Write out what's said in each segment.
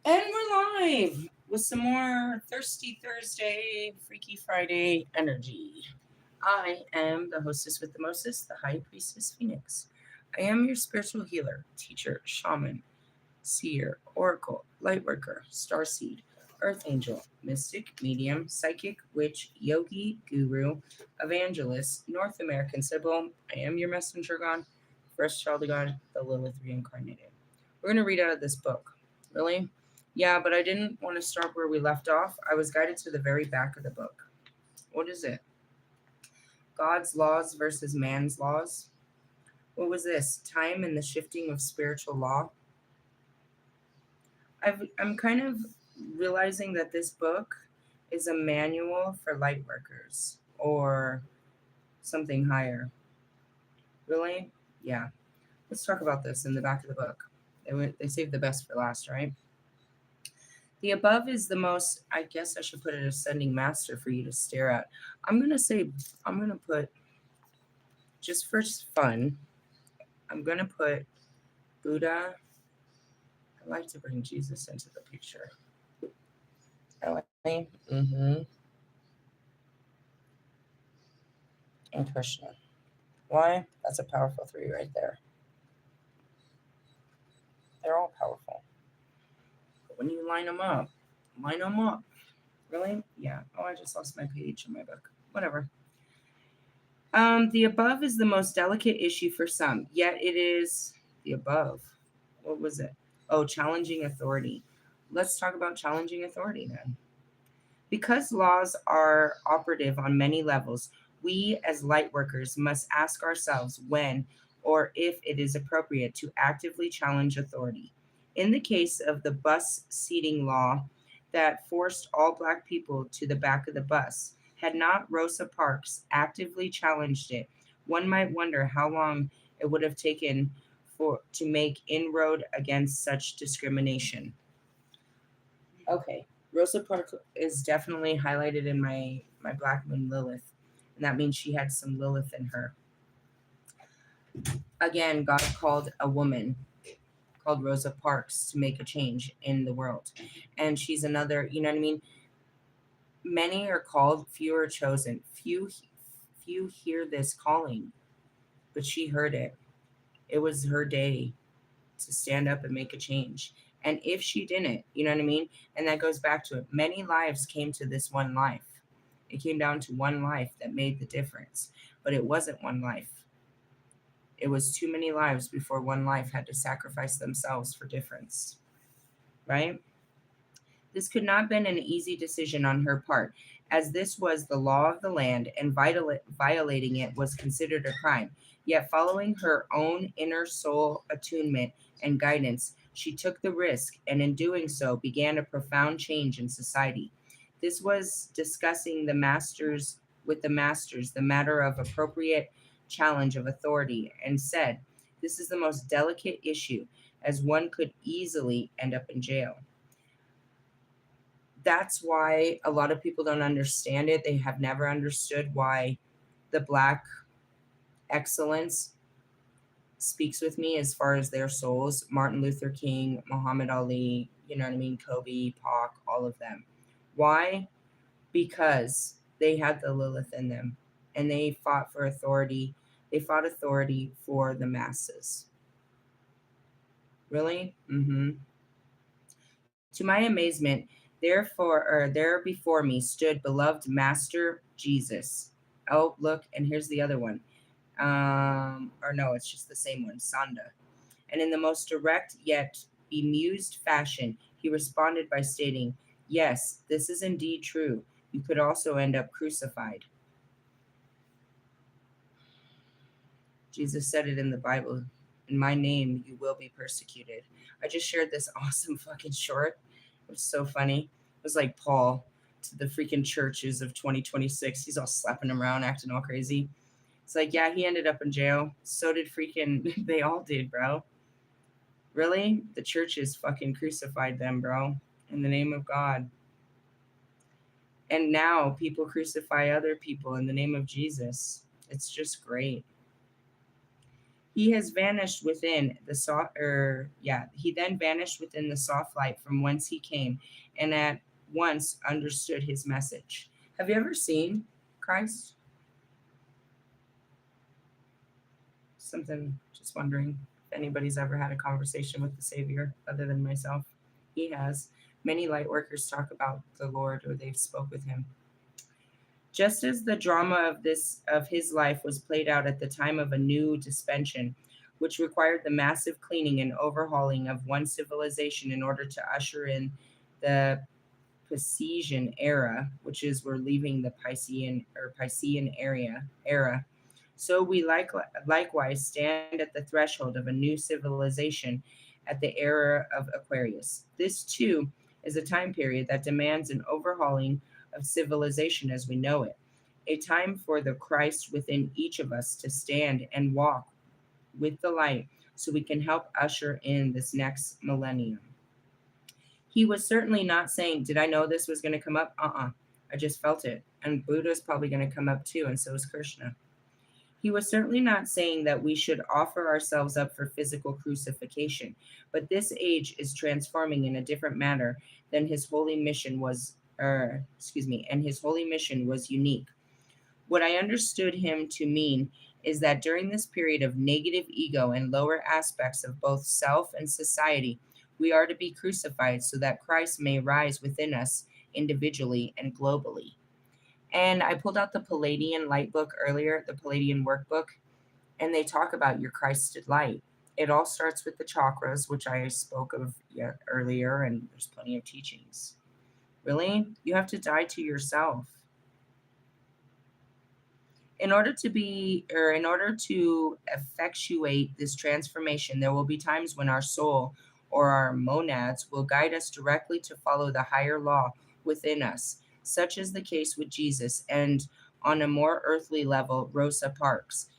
And we're live with some more Thirsty Thursday, Freaky Friday energy. I am the hostess with the mostest, the High Priestess Phoenix. I am your spiritual healer, teacher, shaman, seer, oracle, lightworker, starseed, earth angel, mystic, medium, psychic, witch, yogi, guru, evangelist, North American Sybil. I am your messenger god, first child of God, the Lilith reincarnated. We're going to read out of this book. Really? Yeah, but I didn't want to start where we left off. I was guided to the very back of the book. What is it? God's laws versus man's laws? What was this? Time and the shifting of spiritual law? I'm kind of realizing that this book is a manual for light workers or something higher. Really? Yeah. Let's talk about this in the back of the book. They saved the best for last, right? The above is the most, I guess I should put it ascending master for you to stare at. I'm going to say, I'm going to put, just for fun, I'm going to put Buddha. I like to bring Jesus into the picture. Really? Mm-hmm. And Krishna. Why? That's a powerful three right there. They're all powerful. But when you line them up. Really? Yeah. Oh, I just lost my page in my book. Whatever. The above is the most delicate issue for some, yet it is the above. What was it? Oh, challenging authority. Let's talk about challenging authority then. Because laws are operative on many levels, we as light workers must ask ourselves when or if it is appropriate to actively challenge authority. In the case of the bus seating law that forced all Black people to the back of the bus, had not Rosa Parks actively challenged it, one might wonder how long it would have taken for to make inroad against such discrimination. Okay, Rosa Parks is definitely highlighted in my Black Moon Lilith, and that means she had some Lilith in her. Again, God called a woman called Rosa Parks to make a change in the world, and she's another. You know what I mean? Many are called, few are chosen. Few hear this calling, but she heard it. It was her day to stand up and make a change. And if she didn't, you know what I mean? And that goes back to it. Many lives came to this one life. It came down to one life that made the difference. But it wasn't one life. It was too many lives before one life had to sacrifice themselves for difference. Right? This could not have been an easy decision on her part, as this was the law of the land and violating it was considered a crime. Yet, following her own inner soul attunement and guidance, she took the risk and, in doing so, began a profound change in society. This was discussing the masters the matter of appropriate challenge of authority and said, "This is the most delicate issue, as one could easily end up in jail." That's why a lot of people don't understand it. They have never understood why the Black excellence speaks with me as far as their souls. Martin Luther King, Muhammad Ali, you know what I mean? Kobe, Pac, all of them. Why? Because they had the Lilith in them and they fought for authority. They fought authority for the masses. Really? Mm-hmm. To my amazement, there before me stood beloved Master Jesus. Oh, look, and here's the other one. Or no, it's just the same one, Sanda. And in the most direct yet bemused fashion, he responded by stating, "Yes, this is indeed true. You could also end up crucified." Jesus said it in the Bible. "In my name, you will be persecuted." I just shared this awesome fucking short. It was so funny. It was like Paul to the freaking churches of 2026. He's all slapping them around, acting all crazy. It's like, yeah, he ended up in jail. So did freaking, they all did, bro. Really? The churches fucking crucified them, bro, in the name of God. And now people crucify other people in the name of Jesus. It's just great. He has vanished within the soft, he then vanished within the soft light from whence he came, and at once understood his message. Have you ever seen Christ? Something, just wondering if anybody's ever had a conversation with the Savior other than myself. He has. Many light workers talk about the Lord or they've spoke with him. Just as the drama of his life was played out at the time of a new dispensation, which required the massive cleaning and overhauling of one civilization in order to usher in the Piscean era, which is we're leaving the Piscean era. So we likewise stand at the threshold of a new civilization at the era of Aquarius. This too is a time period that demands an overhauling of civilization as we know it, a time for the Christ within each of us to stand and walk with the light so we can help usher in this next millennium. He was certainly not saying, did I know this was going to come up? I just felt it. And Buddha's probably going to come up too, and so is Krishna. He was certainly not saying that we should offer ourselves up for physical crucifixion, but this age is transforming in a different manner than his holy mission was, and his holy mission was unique. What I understood him to mean is that during this period of negative ego and lower aspects of both self and society, we are to be crucified so that Christ may rise within us individually and globally. And I pulled out the Palladian light book earlier, the Palladian workbook, and they talk about your Christed light. It all starts with the chakras, which I spoke of earlier, and there's plenty of teachings. Really? You have to die to yourself. In order to effectuate this transformation, there will be times when our soul or our monads will guide us directly to follow the higher law within us, such is the case with Jesus and on a more earthly level, Rosa Parks.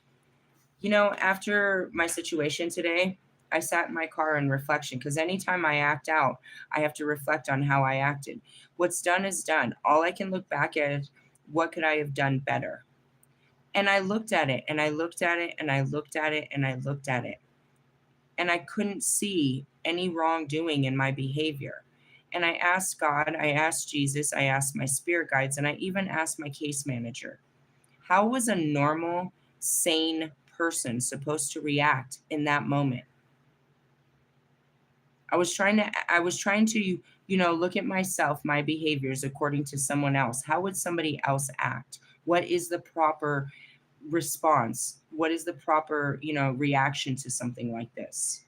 After my situation today, I sat in my car in reflection because anytime I act out, I have to reflect on how I acted. What's done is done. All I can look back at is what could I have done better? And I looked at it and I looked at it and I looked at it and I looked at it. And I couldn't see any wrongdoing in my behavior. And I asked God, I asked Jesus, I asked my spirit guides, and I even asked my case manager, how was a normal, sane person supposed to react in that moment? I was trying to look at myself, my behaviors according to someone else. How would somebody else act? What is the proper response? What is the proper reaction to something like this?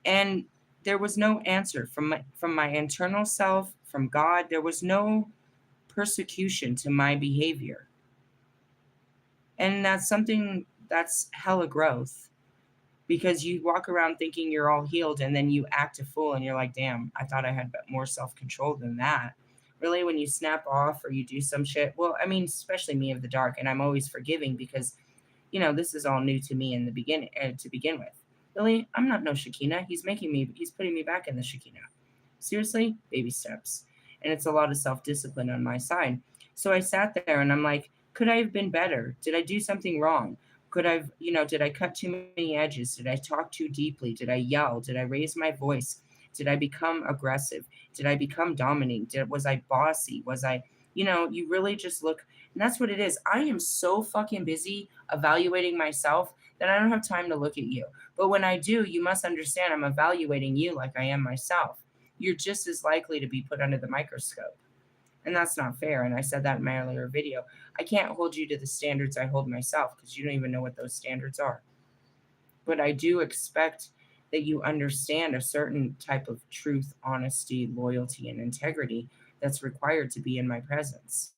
And there was no answer from my internal self, from God. There was no persecution to my behavior. And that's something that's hella growth because you walk around thinking you're all healed and then you act a fool and you're like, damn, I thought I had more self-control than that. Really, when you snap off or you do some shit, well, I mean, especially me of the dark, and I'm always forgiving because this is all new to me in the beginning to begin with. Really, I'm not no Shekinah. He's putting me back in the Shekinah. Seriously, baby steps. And it's a lot of self-discipline on my side. So I sat there and I'm like, could I have been better? Did I do something wrong? Did I cut too many edges? Did I talk too deeply? Did I yell? Did I raise my voice? Did I become aggressive? Did I become dominating? Was I bossy? You really just look, and that's what it is. I am so fucking busy evaluating myself that I don't have time to look at you. But when I do, you must understand I'm evaluating you like I am myself. You're just as likely to be put under the microscope. And that's not fair. And I said that in my earlier video. I can't hold you to the standards I hold myself because you don't even know what those standards are. But I do expect that you understand a certain type of truth, honesty, loyalty, and integrity that's required to be in my presence.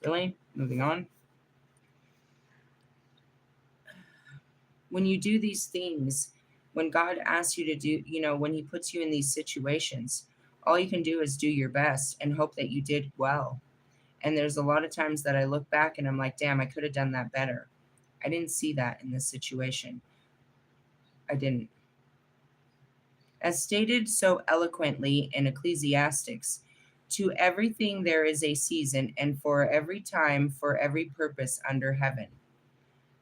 Really? Moving on. When you do these things, when God asks you to do, when he puts you in these situations, all you can do is do your best and hope that you did well. And there's a lot of times that I look back and I'm like, damn, I could have done that better. I didn't see that in this situation. I didn't. As stated so eloquently in Ecclesiastics, to everything there is a season, and for every time, for every purpose under heaven.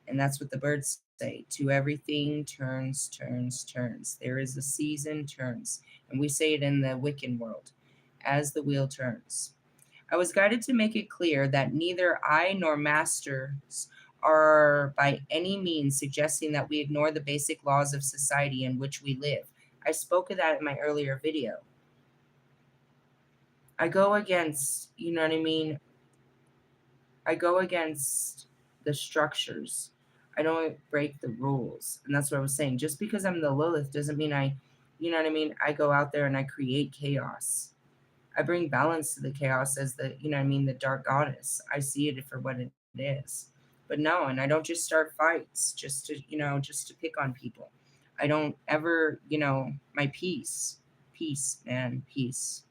And that's what the birds say, to everything turns, turns, turns. There is a season turns. And we say it in the Wiccan world, as the wheel turns. I was guided to make it clear that neither I nor masters are by any means suggesting that we ignore the basic laws of society in which we live. I spoke of that in my earlier video. I go against, you know what I mean? I go against the structures. I don't break the rules. And that's what I was saying. Just because I'm the Lilith doesn't mean you know what I mean? I go out there and I create chaos. I bring balance to the chaos as the, you know what I mean, the dark goddess. I see it for what it is. But no, and I don't just start fights just to, just to pick on people. I don't ever, my peace. Peace, man, peace.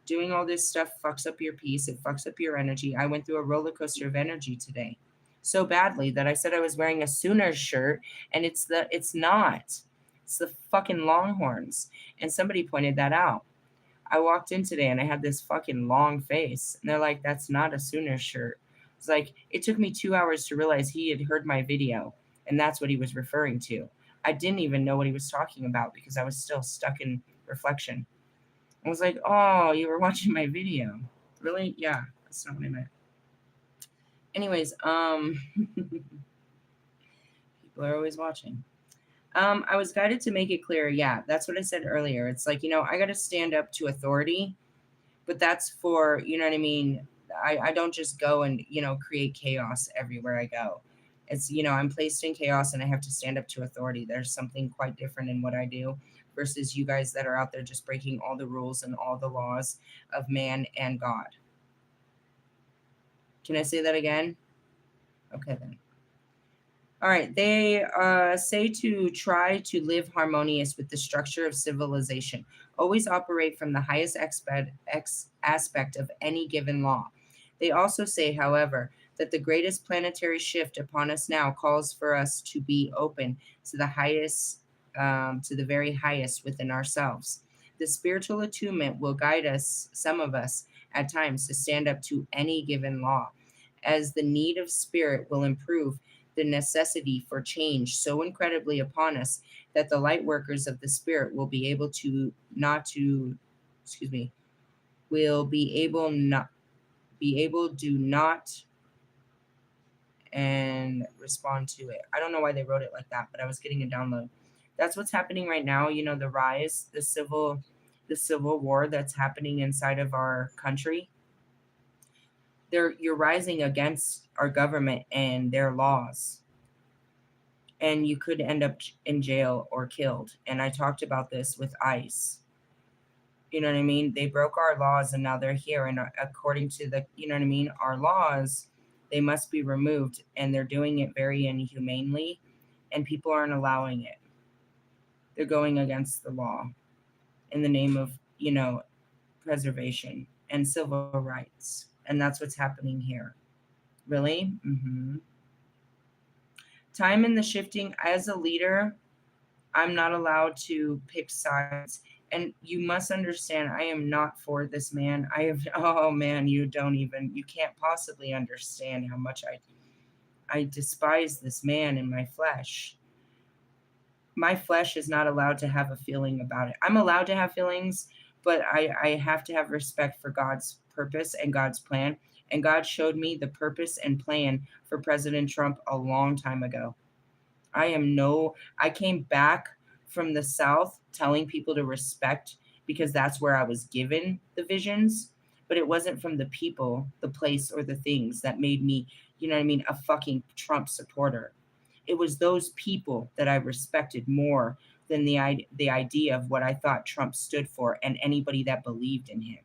Doing all this stuff fucks up your peace. It fucks up your energy. I went through a roller coaster of energy today so badly that I said I was wearing a Sooners shirt, and it's not. It's the fucking Longhorns. And somebody pointed that out. I walked in today and I had this fucking long face, and they're like, "That's not a Sooners shirt." It's like, it took me 2 hours to realize he had heard my video, and that's what he was referring to. I didn't even know what he was talking about because I was still stuck in reflection. I was like, "Oh, you were watching my video." Really? Yeah, that's not what I meant. Anyways, people are always watching. I was guided to make it clear. Yeah, that's what I said earlier. It's like, I got to stand up to authority, but that's for, you know what I mean? I don't just go and, create chaos everywhere I go. It's, I'm placed in chaos and I have to stand up to authority. There's something quite different in what I do versus you guys that are out there just breaking all the rules and all the laws of man and God. Can I say that again? Okay, then. All right. They say to try to live harmonious with the structure of civilization. Always operate from the highest aspect of any given law. They also say, however, that the greatest planetary shift upon us now calls for us to be open to the highest, to the very highest within ourselves. The spiritual attunement will guide us, some of us, at times to stand up to any given law, as the need of spirit will improve the necessity for change so incredibly upon us that the light workers of the spirit will be able to not to, excuse me, will be able not be able do not and respond to it. I don't know why they wrote it like that, but I was getting a download. That's what's happening right now. The rise, the civil war that's happening inside of our country. You're rising against our government and their laws, and you could end up in jail or killed. And I talked about this with ICE. You know what I mean? They broke our laws and now they're here. And according to the, you know what I mean, our laws, they must be removed. And they're doing it very inhumanely. And people aren't allowing it. They're going against the law in the name of, preservation and civil rights. And that's what's happening here. Really? Mm-hmm. Time in the shifting. As a leader, I'm not allowed to pick sides. And you must understand, I am not for this man. Oh man, you can't possibly understand how much I despise this man in my flesh. My flesh is not allowed to have a feeling about it. I'm allowed to have feelings, but I have to have respect for God's purpose and God's plan. And God showed me the purpose and plan for President Trump a long time ago. I came back from the South telling people to respect because that's where I was given the visions, but it wasn't from the people, the place, or the things that made me, you know what I mean, a fucking Trump supporter. It was those people that I respected more than the idea of what I thought Trump stood for and anybody that believed in him.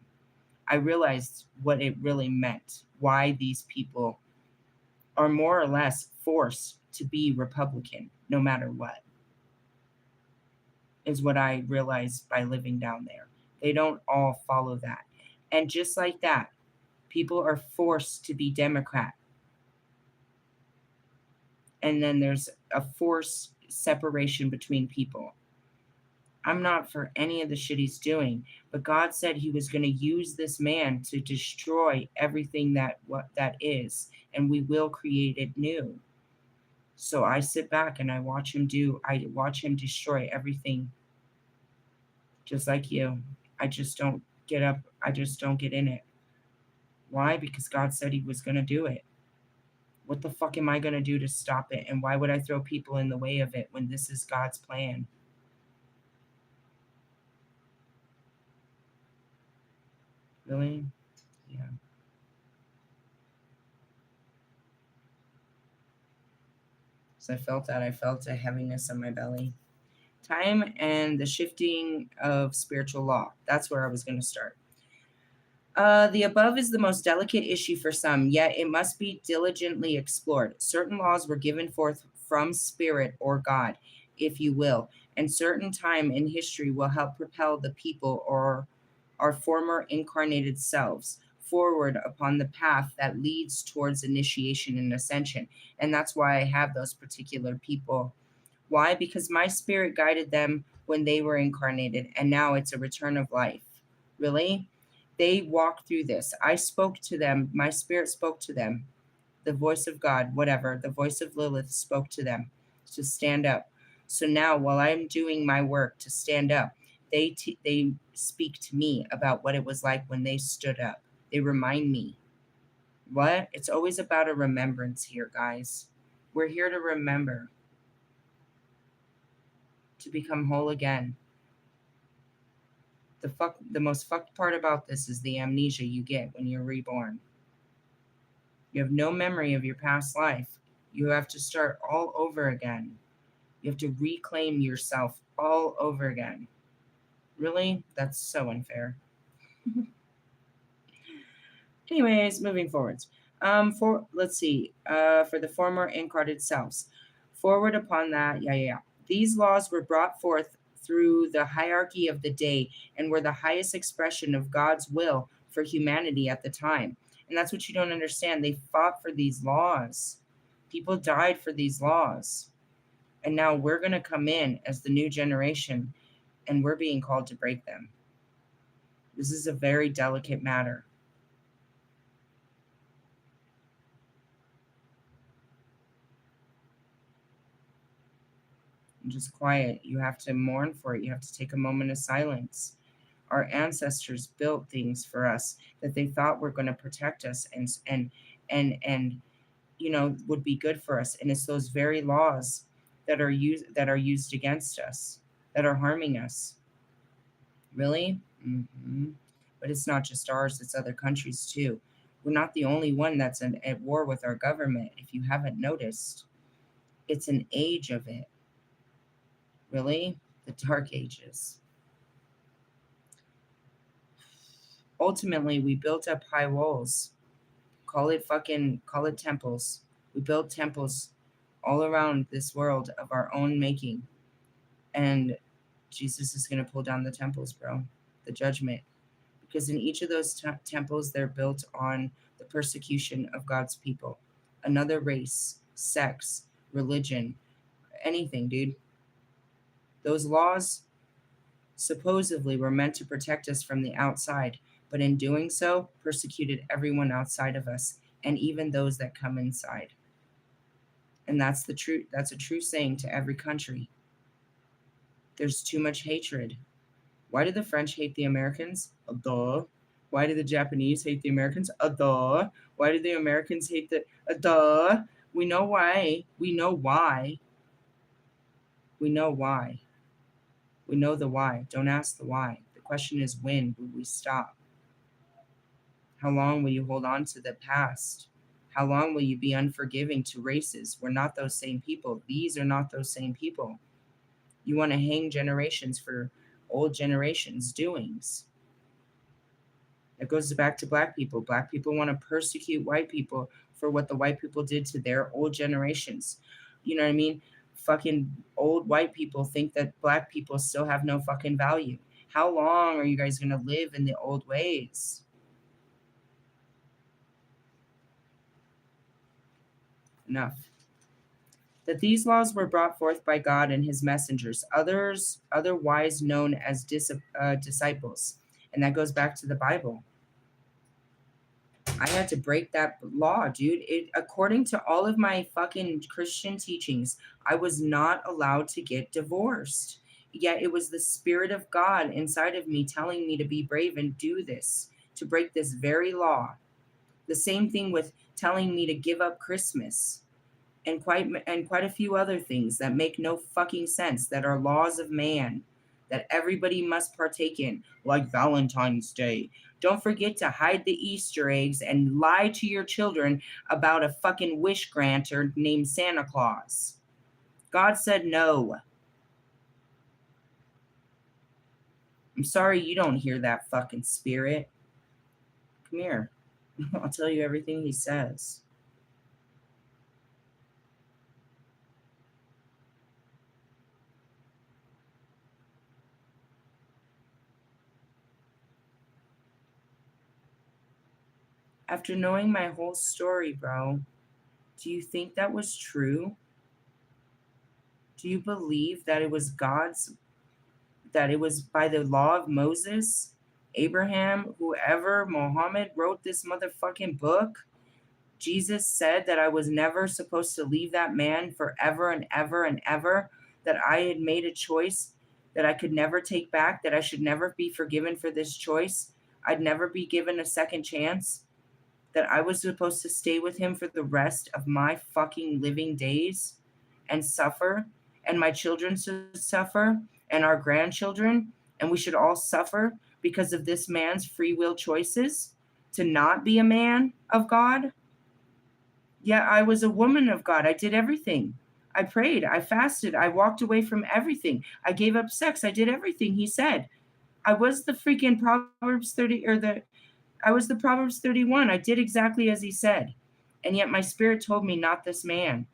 I realized what it really meant, why these people are more or less forced to be Republican no matter what, is what I realized by living down there. They don't all follow that. And just like that, people are forced to be Democrat. And then there's a forced separation between people. I'm not for any of the shit he's doing, but God said he was going to use this man to destroy everything that is, and we will create it new. So I sit back and I watch him destroy everything, just like you. I just don't get up. I just don't get in it. Why? Because God said he was going to do it. What the fuck am I going to do to stop it? And why would I throw people in the way of it when this is God's plan? Really? Yeah. So I felt that. I felt a heaviness in my belly. Time and the shifting of spiritual law. That's where I was going to start. The above is the most delicate issue for some, yet it must be diligently explored. Certain laws were given forth from spirit or God, if you will, and certain time in history will help propel the people or our former incarnated selves forward upon the path that leads towards initiation and ascension. And that's why I have those particular people. Why? Because my spirit guided them when they were incarnated, and now it's a return of life. Really? They walked through this. I spoke to them. My spirit spoke to them. The voice of God, whatever, the voice of Lilith spoke to them to stand up. So now, while I'm doing my work to stand up, they speak to me about what it was like when they stood up. They remind me. What? It's always about a remembrance here, guys. We're here to remember, to become whole again. The most fucked part about this is the amnesia you get when you're reborn. You have no memory of your past life. You have to start all over again. You have to reclaim yourself all over again. Really? That's so unfair. Anyways, moving forwards. For let's see. For the former incarnated selves. Forward upon that, yeah. These laws were brought forth through the hierarchy of the day and were the highest expression of God's will for humanity at the time. And that's what you don't understand. They fought for these laws. People died for these laws. And now we're going to come in as the new generation and we're being called to break them. This is a very delicate matter. Just quiet. You have to mourn for it. You have to take a moment of silence. Our ancestors built things for us that they thought were going to protect us and would be good for us. And it's those very laws that are used against us, that are harming us. Really? But it's not just ours, it's other countries too. We're not the only one that's at war with our government, if you haven't noticed. It's an age of it. Really? The Dark Ages. Ultimately, we built up high walls. Call it temples. We built temples all around this world of our own making. And Jesus is going to pull down the temples, bro. The judgment. Because in each of those temples, they're built on the persecution of God's people. Another race, sex, religion, anything, dude. Those laws supposedly were meant to protect us from the outside, but in doing so, persecuted everyone outside of us and even those that come inside. And that's the truth. That's a true saying to every country. There's too much hatred. Why do the French hate the Americans? Duh. Why do the Japanese hate the Americans? Duh. Why do the Americans hate the duh? We know why. We know why. We know why. We know the why. Don't ask the why. The question is, when will we stop? How long will you hold on to the past? How long will you be unforgiving to races? We're not those same people. These are not those same people. You want to hang generations for old generations' doings. It goes back to black people. Black people want to persecute white people for what the white people did to their old generations. You know what I mean? Fucking old white people think that black people still have no fucking value. How long are you guys going to live in the old ways? Enough. That these laws were brought forth by God and his messengers, otherwise known as disciples. And that goes back to the Bible. I had to break that law, dude. According to all of my fucking Christian teachings, I was not allowed to get divorced. Yet it was the Spirit of God inside of me telling me to be brave and do this, to break this very law. The same thing with telling me to give up Christmas and quite a few other things that make no fucking sense, that are laws of man that everybody must partake in, like Valentine's Day. Don't forget to hide the Easter eggs and lie to your children about a fucking wish granter named Santa Claus. God said no. I'm sorry you don't hear that fucking spirit. Come here. I'll tell you everything he says. After knowing my whole story, bro, do you think that was true? Do you believe that it was that it was by the law of Moses, Abraham, whoever, Muhammad wrote this motherfucking book? Jesus said that I was never supposed to leave that man forever and ever and ever, that I had made a choice that I could never take back, that I should never be forgiven for this choice. I'd never be given a second chance, that I was supposed to stay with him for the rest of my fucking living days and suffer, and my children should suffer, and our grandchildren, and we should all suffer because of this man's free will choices to not be a man of God. Yeah, I was a woman of God. I did everything. I prayed, I fasted, I walked away from everything. I gave up sex. I did everything he said. I was the freaking Proverbs 30 or the I was the Proverbs 31. I did exactly as he said. And yet my spirit told me not this man.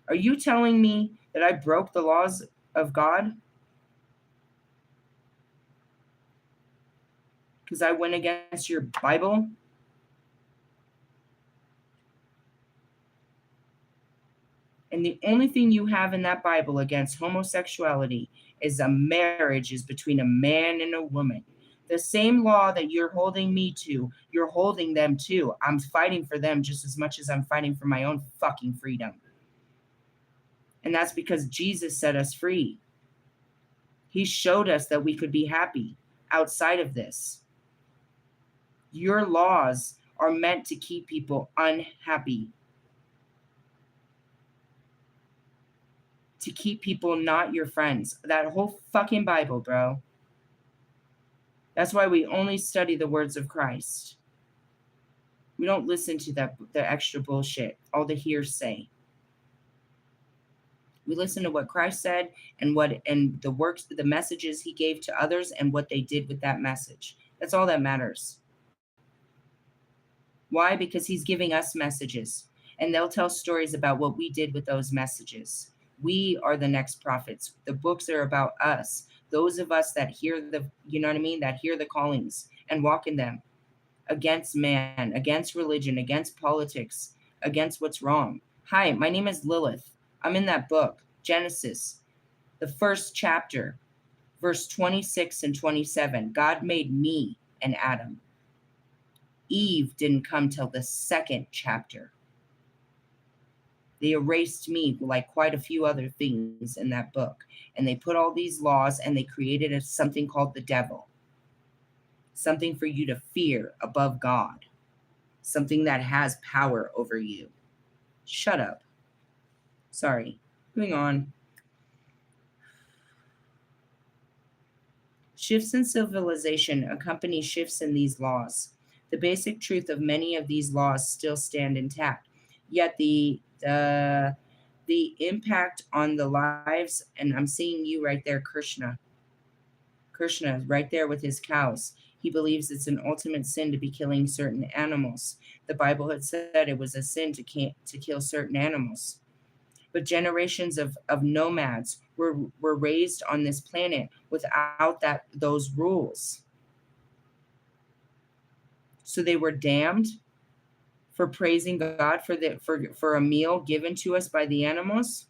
Are you telling me that I broke the laws of God because I went against your Bible? And the only thing you have in that Bible against homosexuality is a marriage is between a man and a woman. The same law that you're holding me to, you're holding them to. I'm fighting for them just as much as I'm fighting for my own fucking freedom. And that's because Jesus set us free. He showed us that we could be happy outside of this. Your laws are meant to keep people unhappy, to keep people not your friends. That whole fucking Bible, bro. That's why we only study the words of Christ. We don't listen to the extra bullshit, all the hearsay. We listen to what Christ said and the works, the messages he gave to others and what they did with that message. That's all that matters. Why? Because he's giving us messages and they'll tell stories about what we did with those messages. We are the next prophets. The books are about us. Those of us that hear you know what I mean? That hear the callings and walk in them, against man, against religion, against politics, against what's wrong. Hi, my name is Lilith. I'm in that book, Genesis, the first chapter, verse 26 and 27. God made me and Adam. Eve didn't come till the second chapter. They erased me like quite a few other things in that book. And they put all these laws and they created something called the devil. Something for you to fear above God. Something that has power over you. Shut up. Sorry. Moving on. Shifts in civilization accompany shifts in these laws. The basic truth of many of these laws still stand intact. Yet the impact on the lives, and I'm seeing you right there, Krishna. Krishna right there with his cows. He believes it's an ultimate sin to be killing certain animals. The Bible had said it was a sin to kill certain animals. But generations of nomads were raised on this planet without those rules. So they were damned for praising God for a meal given to us by the animals.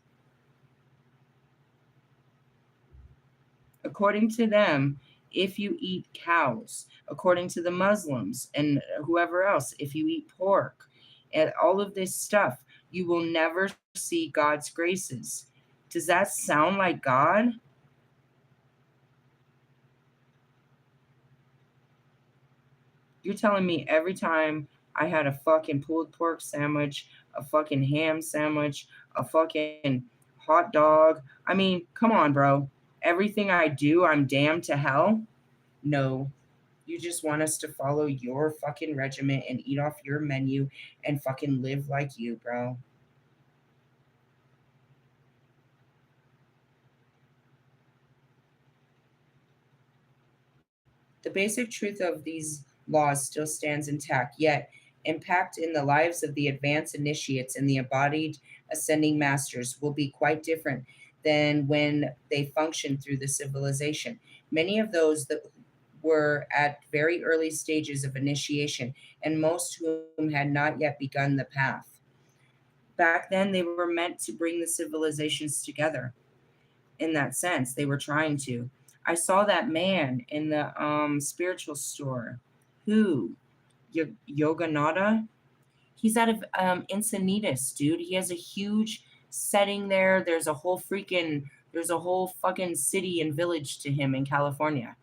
According to them, if you eat cows, according to the Muslims and whoever else, if you eat pork and all of this stuff, you will never see God's graces. Does that sound like God? You're telling me every time I had a fucking pulled pork sandwich, a fucking ham sandwich, a fucking hot dog. I mean, come on, bro. Everything I do, I'm damned to hell? No. You just want us to follow your fucking regiment and eat off your menu and fucking live like you, bro. The basic truth of these laws still stands intact, yet impact in the lives of the advanced initiates and the embodied ascending masters will be quite different than when they function through the civilization. Many of those that were at very early stages of initiation, and most whom had not yet begun the path. Back then, they were meant to bring the civilizations together in that sense. They were trying to. I saw that man in the spiritual store. Who? Yoganada? He's out of Encinitas, dude. He has a huge setting there. There's a whole fucking city and village to him in California.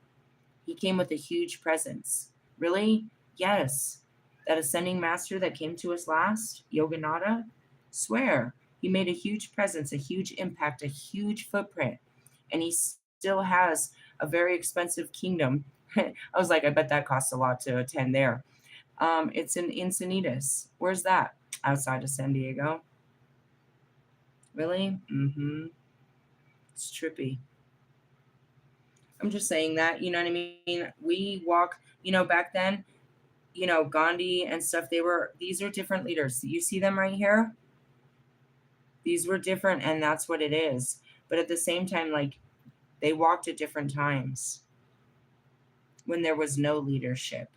He came with a huge presence. Really? Yes. That ascending master that came to us last, Yoganada? Swear. He made a huge presence, a huge impact, a huge footprint. And he still has a very expensive kingdom. I was like, I bet that costs a lot to attend there. It's in Encinitas. Where's that? Outside of San Diego. Really? Mm-hmm. It's trippy. I'm just saying that, you know what I mean? We walk, back then, Gandhi and stuff, these are different leaders. You see them right here? These were different, and that's what it is. But at the same time, like, they walked at different times when there was no leadership.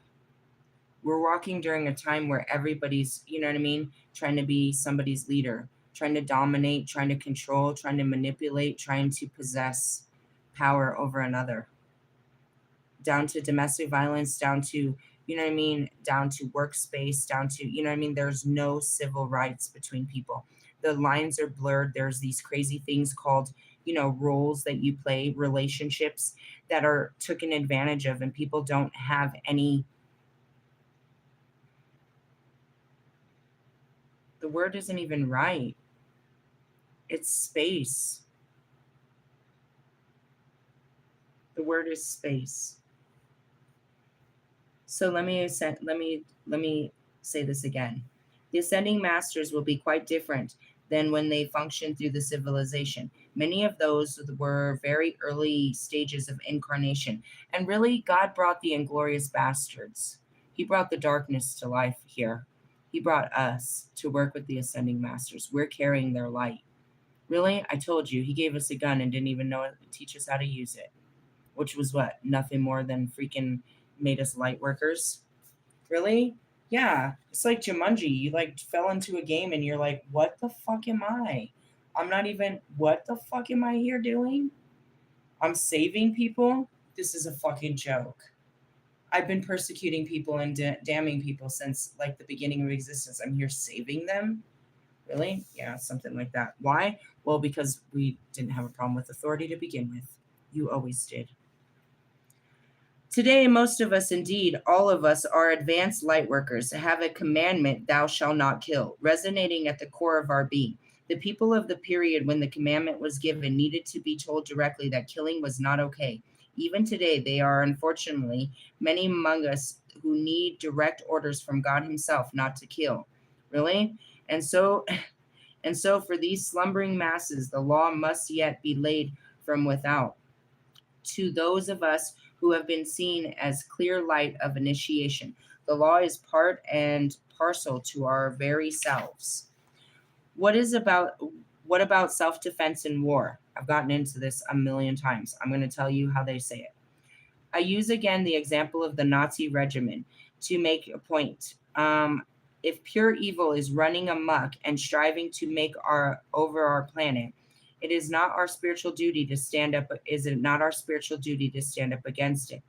We're walking during a time where everybody's, you know what I mean, trying to be somebody's leader, trying to dominate, trying to control, trying to manipulate, trying to possess power over another, down to domestic violence, down to, you know what I mean, down to workspace, down to, you know what I mean, there's no civil rights between people. The lines are blurred. There's these crazy things called, roles that you play, relationships that are taken advantage of, and people don't have any. The word isn't even right. It's space. The word is space. So let me say this again. The ascending masters will be quite different than when they function through the civilization. Many of those were very early stages of incarnation. And really, God brought the inglorious bastards. He brought the darkness to life here. He brought us to work with the ascending masters. We're carrying their light. Really? I told you, he gave us a gun and didn't even teach us how to use it, which was what? Nothing more than freaking made us light workers. Really? Yeah. It's like Jumanji. You like fell into a game and you're like, what the fuck am I? I'm not even, what the fuck am I here doing? I'm saving people? This is a fucking joke. I've been persecuting people and damning people since like the beginning of existence. I'm here saving them? Really? Yeah, something like that. Why? Well, because we didn't have a problem with authority to begin with. You always did. Today, most of us, indeed, all of us, are advanced light workers, have a commandment, thou shalt not kill, resonating at the core of our being. The people of the period when the commandment was given needed to be told directly that killing was not okay. Even today, there are unfortunately many among us who need direct orders from God Himself not to kill. Really? And so, and so, for these slumbering masses, the law must yet be laid from without. To those of us who have been seen as clear light of initiation, the law is part and parcel to our very selves. What is about what about self-defense in war? I've gotten into this a million times. I'm going to tell you how they say it. I use again the example of the Nazi regime to make a point. If pure evil is running amok and striving to make our over our planet, It is not our spiritual duty to stand up. Is it not our spiritual duty to stand up against it?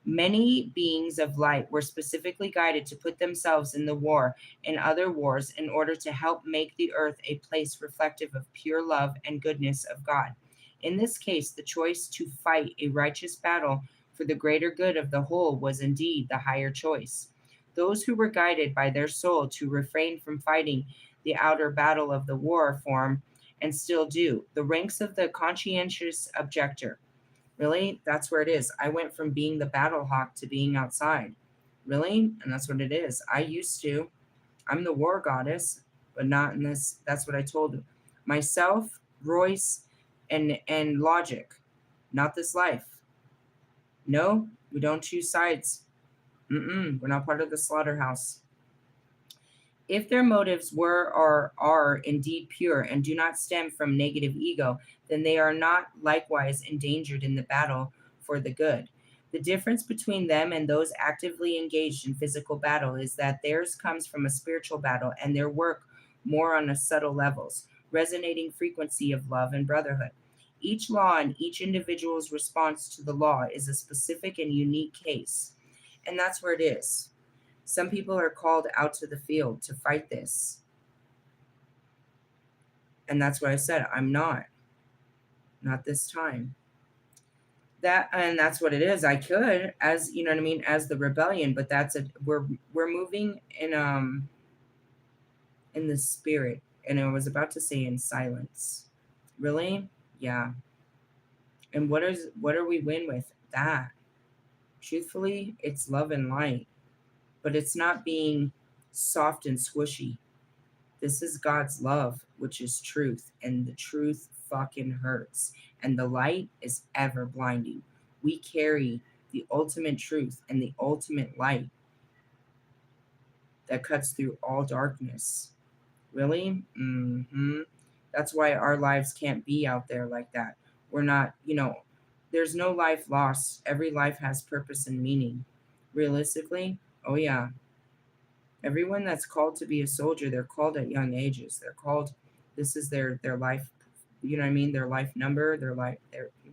Many beings of light were specifically guided to put themselves in the war and other wars in order to help make the earth a place reflective of pure love and goodness of God. In this case, the choice to fight a righteous battle for the greater good of the whole was indeed the higher choice. Those who were guided by their soul to refrain from fighting the outer battle of the war form and still do the ranks of the conscientious objector. Really? That's where it is. I went from being the battle hawk to being outside. Really? And that's what it is. I used to. I'm the war goddess, but not in this. That's what I told myself, Royce, and Logic. Not this life. No, we don't choose sides. We're not part of the slaughterhouse. If their motives were or are indeed pure and do not stem from negative ego, then they are not likewise endangered in the battle for the good. The difference between them and those actively engaged in physical battle is that theirs comes from a spiritual battle and their work more on a subtle levels, resonating frequency of love and brotherhood. Each law and each individual's response to the law is a specific and unique case. And that's where it is. Some people are called out to the field to fight this. And that's what I said. I'm not this time. That's what it is. I could, as you know what I mean, as the rebellion, but we're moving in the spirit. And I was about to say in silence. Really? Yeah. And what are we win with that? Truthfully, it's love and light. But it's not being soft and squishy. This is God's love, which is truth, and the truth fucking hurts. And the light is ever blinding. We carry the ultimate truth and the ultimate light that cuts through all darkness. Really? That's why our lives can't be out there like that. We're not, there's no life lost. Every life has purpose and meaning. Realistically, oh yeah, everyone that's called to be a soldier, they're called at young ages. They're called, this is their life, you know what I mean? Their life number, their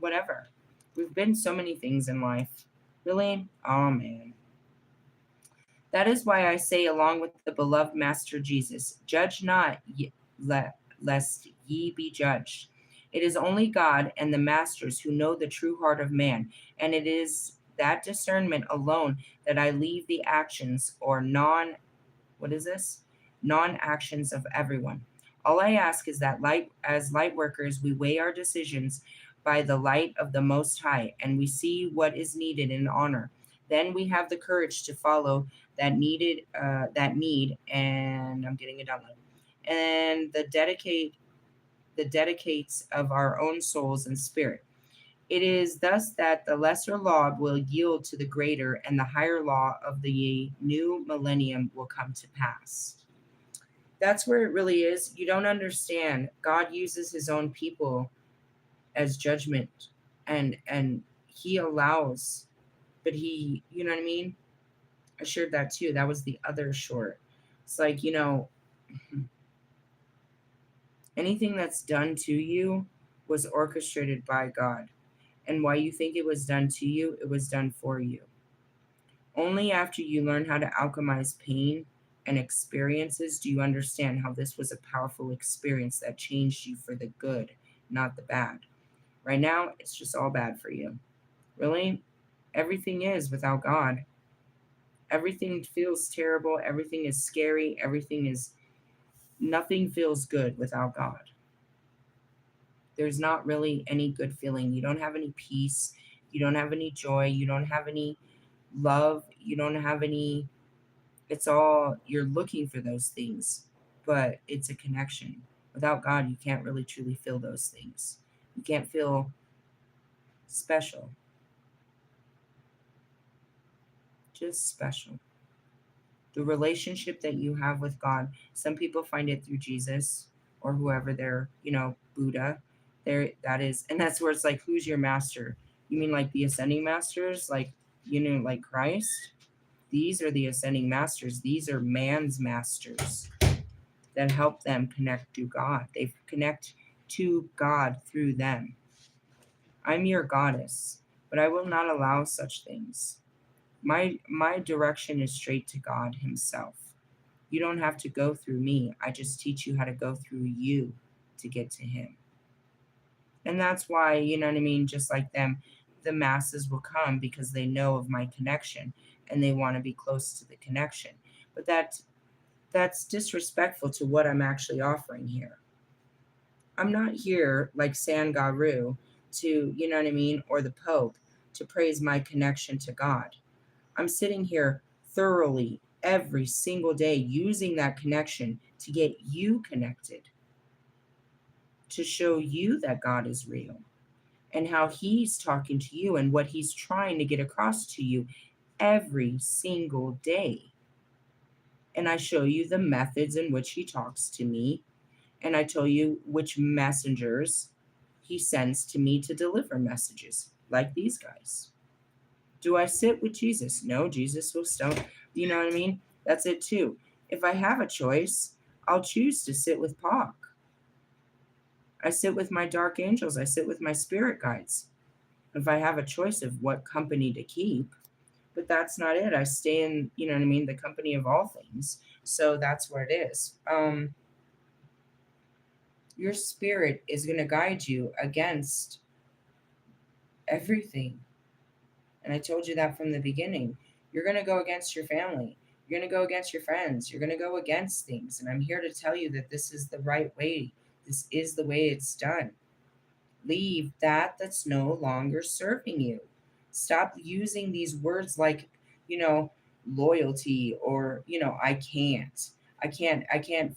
whatever. We've been so many things in life. Really? Oh man. That is why I say, along with the beloved Master Jesus, judge not, lest ye be judged. It is only God and the masters who know the true heart of man, and it is that discernment alone that I leave the actions or non-actions of everyone. All I ask is that as light workers, we weigh our decisions by the light of the Most High, and we see what is needed in honor. Then we have the courage to follow that need, and I'm getting it downloaded, and the dedicates of our own souls and spirit. It is thus that the lesser law will yield to the greater, and the higher law of the new millennium will come to pass. That's where it really is. You don't understand. God uses his own people as judgment, and he allows, but he, you know what I mean? I shared that too. That was the other short. It's like, anything that's done to you was orchestrated by God. And why you think it was done to you, it was done for you. Only after you learn how to alchemize pain and experiences do you understand how this was a powerful experience that changed you for the good, not the bad. Right now, it's just all bad for you. Really? Everything is without God. Everything feels terrible. Everything is scary. Nothing feels good without God. There's not really any good feeling. You don't have any peace. You don't have any joy. You don't have any love. You don't have any, it's all, you're looking for those things, but it's a connection. Without God, you can't really truly feel those things. You can't feel special. Just special. The relationship that you have with God, some people find it through Jesus or whoever they're, Buddha. That is, and that's where it's like, who's your master? You mean like the ascending masters, like, like Christ? These are the ascending masters. These are man's masters that help them connect to God. They connect to God through them. I'm your goddess, but I will not allow such things. My direction is straight to God himself. You don't have to go through me. I just teach you how to go through you to get to him. And that's why, you know what I mean, just like them, the masses will come because they know of my connection and they want to be close to the connection. But that's disrespectful to what I'm actually offering here. I'm not here like Sangaru to, you know what I mean, or the Pope to praise my connection to God. I'm sitting here thoroughly every single day using that connection to get you connected, to show you that God is real and how he's talking to you and what he's trying to get across to you every single day. And I show you the methods in which he talks to me, and I tell you which messengers he sends to me to deliver messages, like these guys. Do I sit with Jesus? No, Jesus will still, you know what I mean? That's it too. If I have a choice, I'll choose to sit with Pac. I sit with my dark angels. I sit with my spirit guides. If I have a choice of what company to keep, but that's not it. I stay in, you know what I mean, the company of all things. So that's where it is. Your spirit is going to guide you against everything. And I told you that from the beginning. You're going to go against your family. You're going to go against your friends. You're going to go against things. And I'm here to tell you that this is the right way. This is the way it's done. Leave that's no longer serving you. Stop using these words like, you know, loyalty or, you know, I can't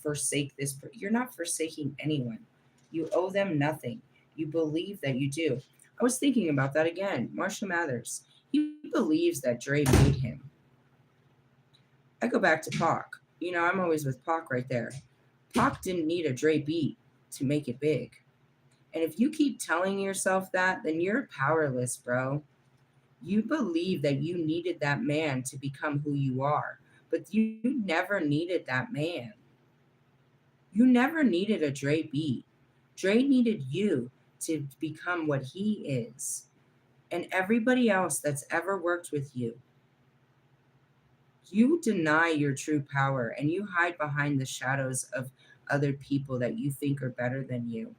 forsake this. You're not forsaking anyone. You owe them nothing. You believe that you do. I was thinking about that again. Marshall Mathers. He believes that Dre made him. I go back to Pac. You know, I'm always with Pac right there. Pac didn't need a Dre beat to make it big. And if you keep telling yourself that, then you're powerless, bro. You believe that you needed that man to become who you are, but you never needed that man. You never needed a Dre beat. Dre needed you to become what he is. And everybody else that's ever worked with you, you deny your true power and you hide behind the shadows of other people that you think are better than you.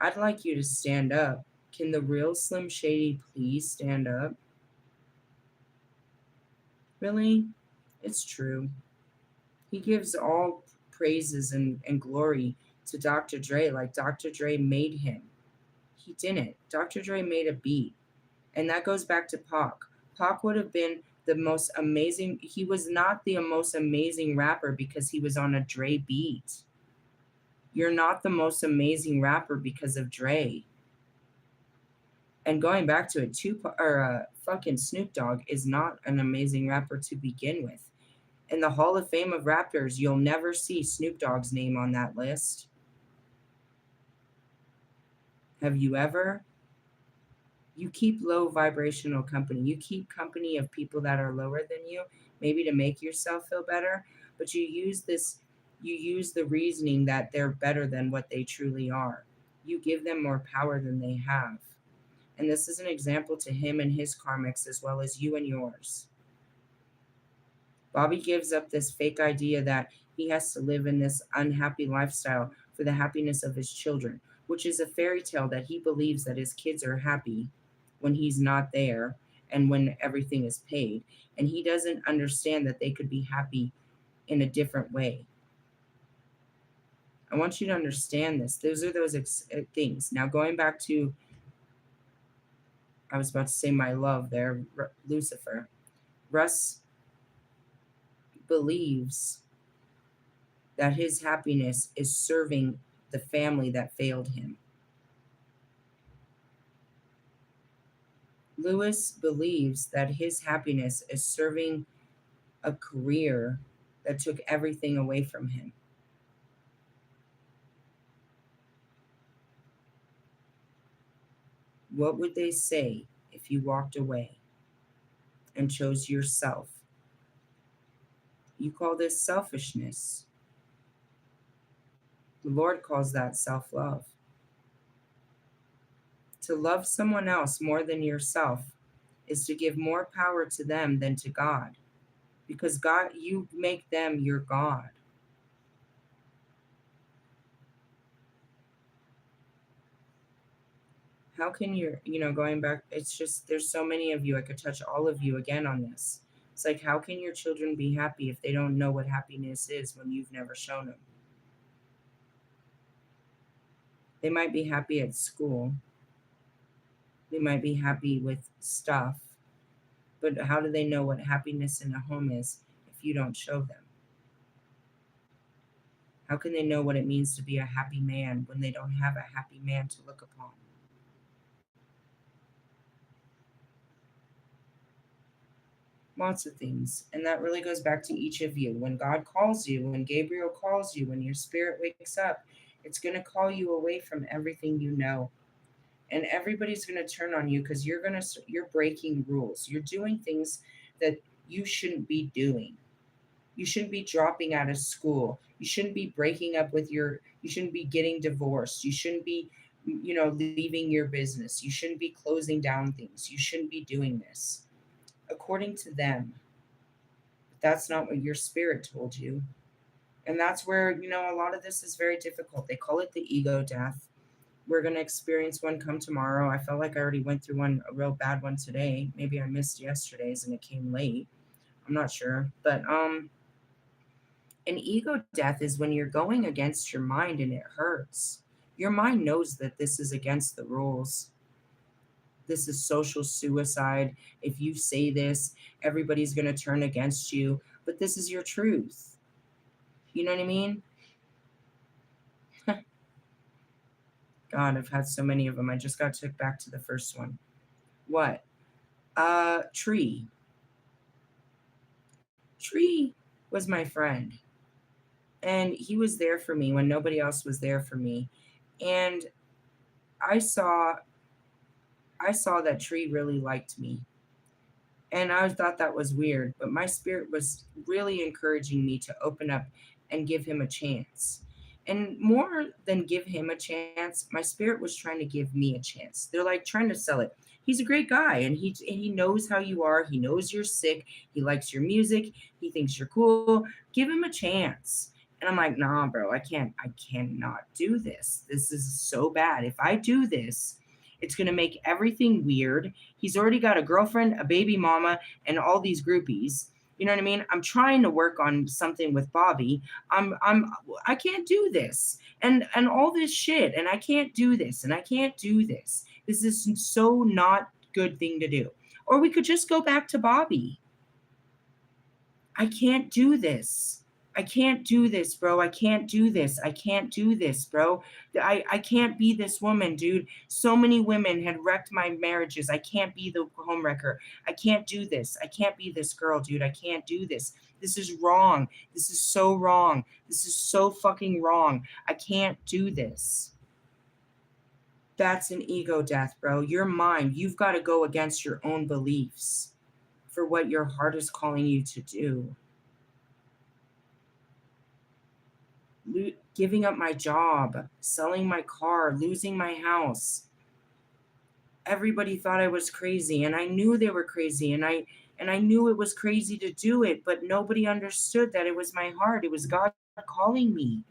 I'd like you to stand up. Can the real Slim Shady please stand up? Really? It's true. He gives all praises and glory to Dr. Dre like Dr. Dre made him. He didn't. Dr. Dre made a beat. And that goes back to Pac. Pac would have been the most amazing. He was not the most amazing rapper because he was on a Dre beat. You're not the most amazing rapper because of Dre. And going back to it, Tupac or fucking Snoop Dogg is not an amazing rapper to begin with. In the Hall of Fame of rappers, you'll never see Snoop Dogg's name on that list. Have you ever? You keep low vibrational company. You keep company of people that are lower than you, maybe to make yourself feel better, but you use the reasoning that they're better than what they truly are. You give them more power than they have. And this is an example to him and his karmics as well as you and yours. Bobby gives up this fake idea that he has to live in this unhappy lifestyle for the happiness of his children, which is a fairy tale that he believes that his kids are happy when he's not there and when everything is paid. And he doesn't understand that they could be happy in a different way. I want you to understand this. Those are those things. Now, going back to, I was about to say my love there, Lucifer. Russ believes that his happiness is serving the family that failed him. Lewis believes that his happiness is serving a career that took everything away from him. What would they say if you walked away and chose yourself? You call this selfishness. The Lord calls that self love. To love someone else more than yourself is to give more power to them than to God, because God, you make them your God. How can going back, it's just, there's so many of you. I could touch all of you again on this. It's like, how can your children be happy if they don't know what happiness is when you've never shown them? They might be happy at school, they might be happy with stuff, but how do they know what happiness in a home is if you don't show them? How can they know what it means to be a happy man when they don't have a happy man to look upon? Lots of things. And that really goes back to each of you. When God calls you, when Gabriel calls you, when your spirit wakes up, it's going to call you away from everything you know. And everybody's going to turn on you because you're breaking rules. You're doing things that you shouldn't be doing. You shouldn't be dropping out of school. You shouldn't be breaking up with you shouldn't be getting divorced. You shouldn't be, leaving your business. You shouldn't be closing down things. You shouldn't be doing this. According to them, that's not what your spirit told you. And that's where, a lot of this is very difficult. They call it the ego death. We're going to experience one come tomorrow. I felt like I already went through one, a real bad one today. Maybe I missed yesterday's and it came late. I'm not sure. But an ego death is when you're going against your mind and it hurts. Your mind knows that this is against the rules. This is social suicide. If you say this, everybody's going to turn against you. But this is your truth. You know what I mean? God, I've had so many of them. I just got took back to the first one. What? Tree. Tree was my friend. And he was there for me when nobody else was there for me. And I saw I saw that Tree really liked me. And I thought that was weird, but my spirit was really encouraging me to open up and give him a chance. And more than give him a chance, my spirit was trying to give me a chance. They're like trying to sell it. He's a great guy and he knows how you are. He knows you're sick. He likes your music. He thinks you're cool. Give him a chance. And I'm like, nah, bro, I cannot do this. This is so bad. If I do this, it's going to make everything weird. He's already got a girlfriend, a baby mama, and all these groupies. You know what I mean? I'm trying to work on something with Bobby. I can't do this. And all this shit. And I can't do this. And I can't do this. This is so not good thing to do. Or we could just go back to Bobby. I can't do this. I can't do this, bro. I can't do this. I can't do this, bro. I can't be this woman, dude. So many women had wrecked my marriages. I can't be the home wrecker. I can't do this. I can't be this girl, dude. I can't do this. This is wrong. This is so wrong. This is so fucking wrong. I can't do this. That's an ego death, bro. Your mind, you've got to go against your own beliefs for what your heart is calling you to do. Giving up my job, selling my car, losing my house. Everybody thought I was crazy and I knew they were crazy and I knew it was crazy to do it, but nobody understood that it was my heart. It was God calling me.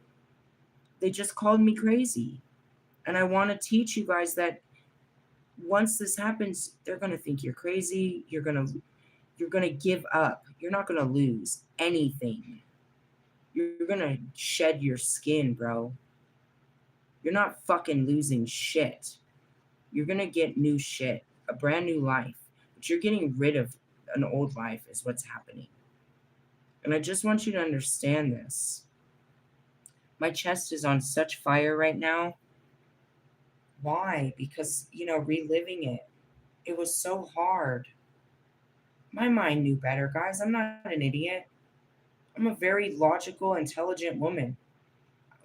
They just called me crazy. And I want to teach you guys that once this happens, they're going to think you're crazy. You're going to give up. You're not going to lose anything. You're going to shed your skin, bro. You're not fucking losing shit. You're going to get new shit, a brand new life. But you're getting rid of an old life, is what's happening. And I just want you to understand this. My chest is on such fire right now. Why? Because, reliving it, it was so hard. My mind knew better, guys. I'm not an idiot. I'm a very logical, intelligent woman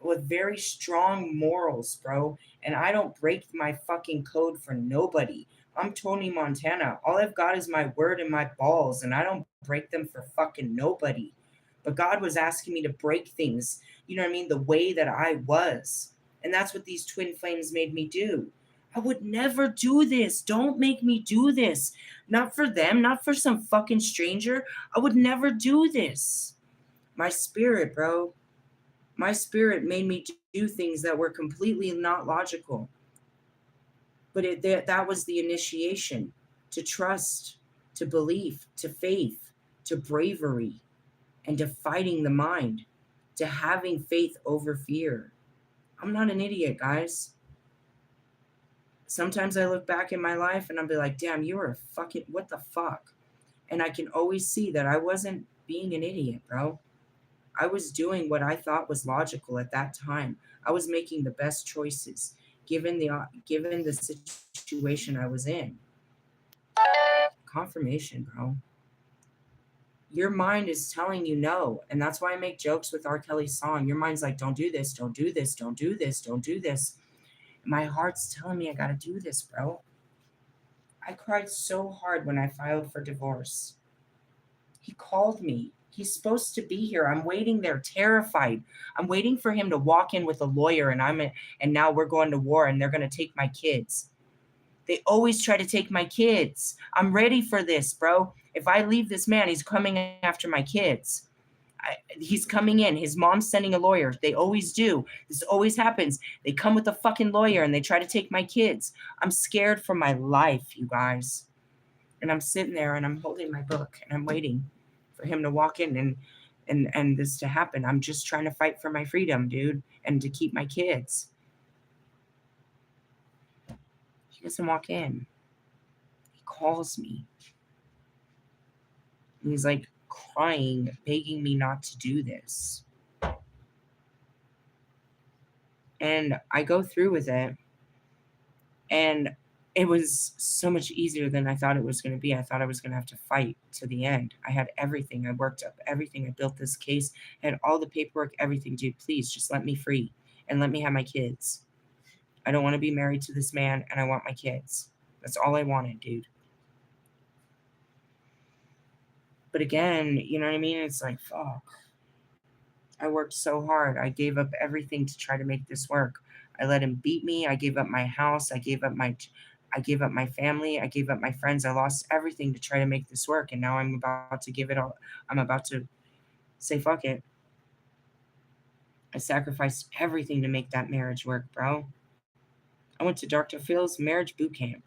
with very strong morals, bro. And I don't break my fucking code for nobody. I'm Tony Montana. All I've got is my word and my balls, and I don't break them for fucking nobody. But God was asking me to break things, you know what I mean? The way that I was. And that's what these twin flames made me do. I would never do this. Don't make me do this. Not for them, not for some fucking stranger. I would never do this. My spirit, bro. My spirit made me do things that were completely not logical. But that was the initiation to trust, to belief, to faith, to bravery, and to fighting the mind, to having faith over fear. I'm not an idiot, guys. Sometimes I look back in my life and I'll be like, damn, you were a fucking, what the fuck? And I can always see that I wasn't being an idiot, bro. I was doing what I thought was logical at that time. I was making the best choices given the situation I was in. Confirmation, bro. Your mind is telling you no, and that's why I make jokes with R. Kelly's song. Your mind's like, don't do this, don't do this, don't do this, don't do this. My heart's telling me I gotta do this, bro. I cried so hard when I filed for divorce. He called me. He's supposed to be here. I'm waiting there, terrified. I'm waiting for him to walk in with a lawyer, and now we're going to war, and they're gonna take my kids. They always try to take my kids. I'm ready for this, bro. If I leave this man, he's coming after my kids. He's coming in. His mom's sending a lawyer. They always do. This always happens. They come with a fucking lawyer and they try to take my kids. I'm scared for my life, you guys. And I'm sitting there and I'm holding my book and I'm waiting for him to walk in and this to happen. I'm just trying to fight for my freedom, dude, and to keep my kids. He doesn't walk in. He calls me. And he's like crying, begging me not to do this. And I go through with it. And it was so much easier than I thought it was going to be. I thought I was going to have to fight to the end. I had everything. I worked up everything. I built this case, I had all the paperwork, everything. Dude, please just let me free and let me have my kids. I don't want to be married to this man and I want my kids. That's all I wanted, dude. But again, you know what I mean? It's like, fuck. I worked so hard. I gave up everything to try to make this work. I let him beat me. I gave up my house. I gave up my family. I gave up my friends. I lost everything to try to make this work. And now I'm about to give it all. I'm about to say, fuck it. I sacrificed everything to make that marriage work, bro. I went to Dr. Phil's marriage boot camp.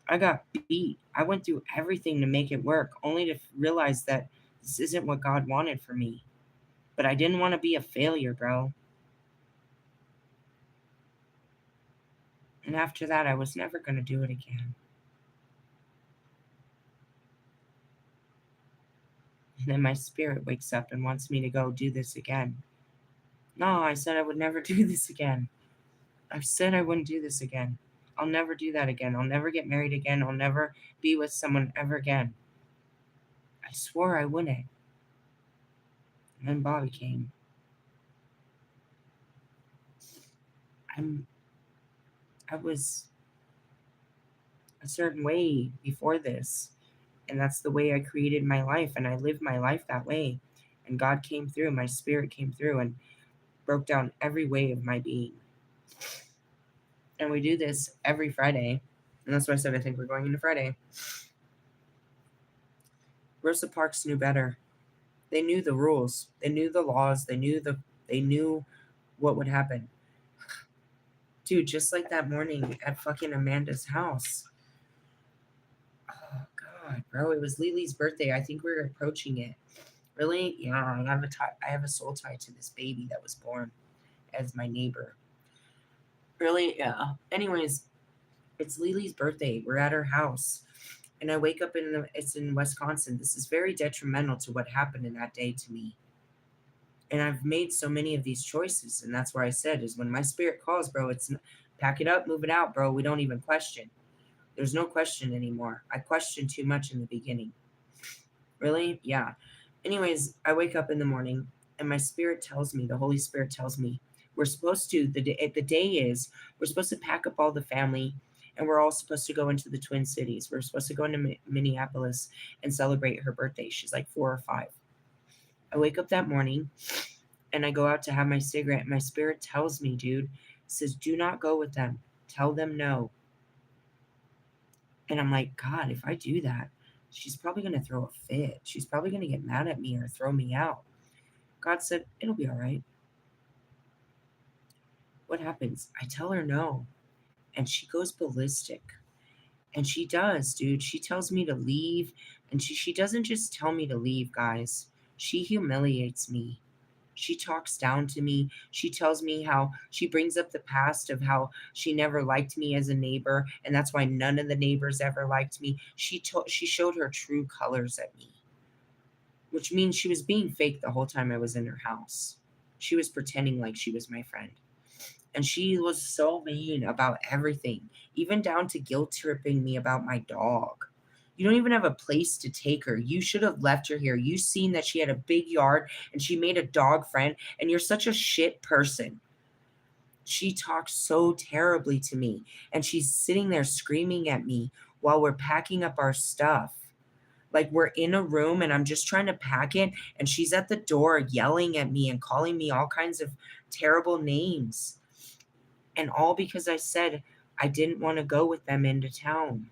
I got beat. I went through everything to make it work, only to realize that this isn't what God wanted for me. But I didn't want to be a failure, bro. And after that, I was never going to do it again. And then my spirit wakes up and wants me to go do this again. No, I said I would never do this again. I said I wouldn't do this again. I'll never do that again. I'll never get married again. I'll never be with someone ever again. I swore I wouldn't. And then Bobby came. I was a certain way before this. And that's the way I created my life. And I lived my life that way. And God came through. My spirit came through and broke down every way of my being. And we do this every Friday. And that's why I said I think we're going into Friday. Rosa Parks knew better. They knew the rules. They knew the laws. They knew what would happen. Dude, just like that morning at fucking Amanda's house. Oh God, bro, it was Lily's birthday. I think we were approaching it. Really? Yeah, I have a soul tie to this baby that was born as my neighbor. Really? Yeah. Anyways, it's Lily's birthday. We're at her house. And I wake up it's in Wisconsin. This is very detrimental to what happened in that day to me. And I've made so many of these choices. And that's where I said is when my spirit calls, bro, it's pack it up, move it out, bro. We don't even question. There's no question anymore. I questioned too much in the beginning. Really? Yeah. Anyways, I wake up in the morning and my spirit tells me, the Holy Spirit tells me, we're supposed to, the day is, we're supposed to pack up all the family and we're all supposed to go into the Twin Cities. We're supposed to go into Minneapolis and celebrate her birthday. She's like 4 or 5. I wake up that morning and I go out to have my cigarette. And my spirit tells me, dude, says, do not go with them. Tell them no. And I'm like, God, if I do that, she's probably going to throw a fit. She's probably going to get mad at me or throw me out. God said, it'll be all right. What happens? I tell her no. And she goes ballistic. And she does, dude. She tells me to leave. And she doesn't just tell me to leave, guys. She humiliates me. She talks down to me. She tells me how she brings up the past of how she never liked me as a neighbor, and that's why none of the neighbors ever liked me. She showed her true colors at me, which means she was being fake the whole time I was in her house. She was pretending like she was my friend. And she was so mean about everything, even down to guilt tripping me about my dog. You don't even have a place to take her. You should have left her here. You seen that she had a big yard and she made a dog friend, and you're such a shit person. She talks so terribly to me, and she's sitting there screaming at me while we're packing up our stuff. Like we're in a room and I'm just trying to pack it, and she's at the door yelling at me and calling me all kinds of terrible names. And all because I said I didn't want to go with them into town.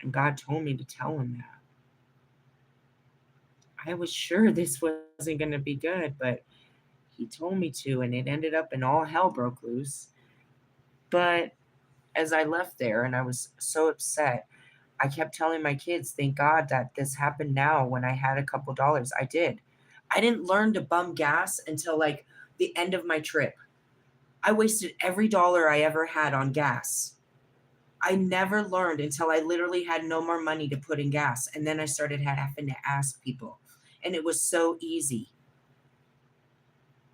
And God told me to tell him that. I was sure this wasn't going to be good, but he told me to, and it ended up in all hell broke loose. But as I left there and I was so upset, I kept telling my kids, thank God that this happened now when I had a couple dollars. I did. I didn't learn to bum gas until like the end of my trip. I wasted every dollar I ever had on gas. I never learned until I literally had no more money to put in gas. And then I started having to ask people. And it was so easy.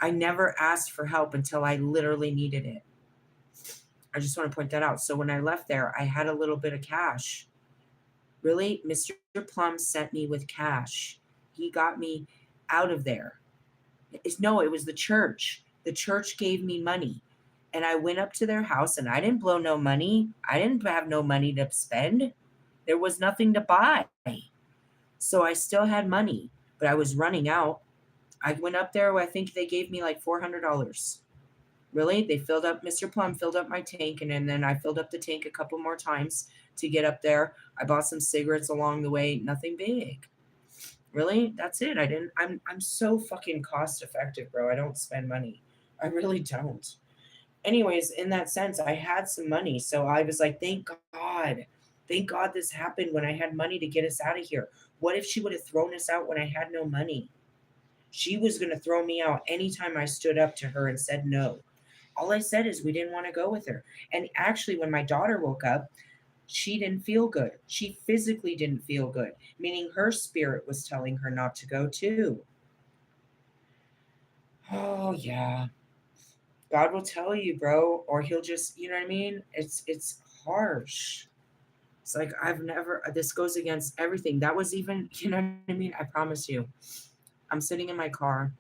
I never asked for help until I literally needed it. I just want to point that out. So when I left there, I had a little bit of cash. Really, Mr. Plum sent me with cash. He got me out of there. No, it was the church. The church gave me money. And I went up to their house and I didn't blow no money. I didn't have no money to spend. There was nothing to buy. So I still had money, but I was running out. I went up there. I think they gave me like $400. Really? They filled up, Mr. Plum filled up my tank, and then I filled up the tank a couple more times to get up there. I bought some cigarettes along the way. Nothing big. Really? That's it. I'm so fucking cost effective, bro. I don't spend money. I really don't. Anyways, in that sense, I had some money. So I was like, thank God. Thank God this happened when I had money to get us out of here. What if she would have thrown us out when I had no money? She was going to throw me out anytime I stood up to her and said no. All I said is we didn't want to go with her. And actually, when my daughter woke up, she didn't feel good. She physically didn't feel good, meaning her spirit was telling her not to go too. Oh, yeah. God will tell you, bro, or he'll just, you know what I mean? It's harsh. It's like this goes against everything. That was even, you know what I mean? I promise you. I'm sitting in my car.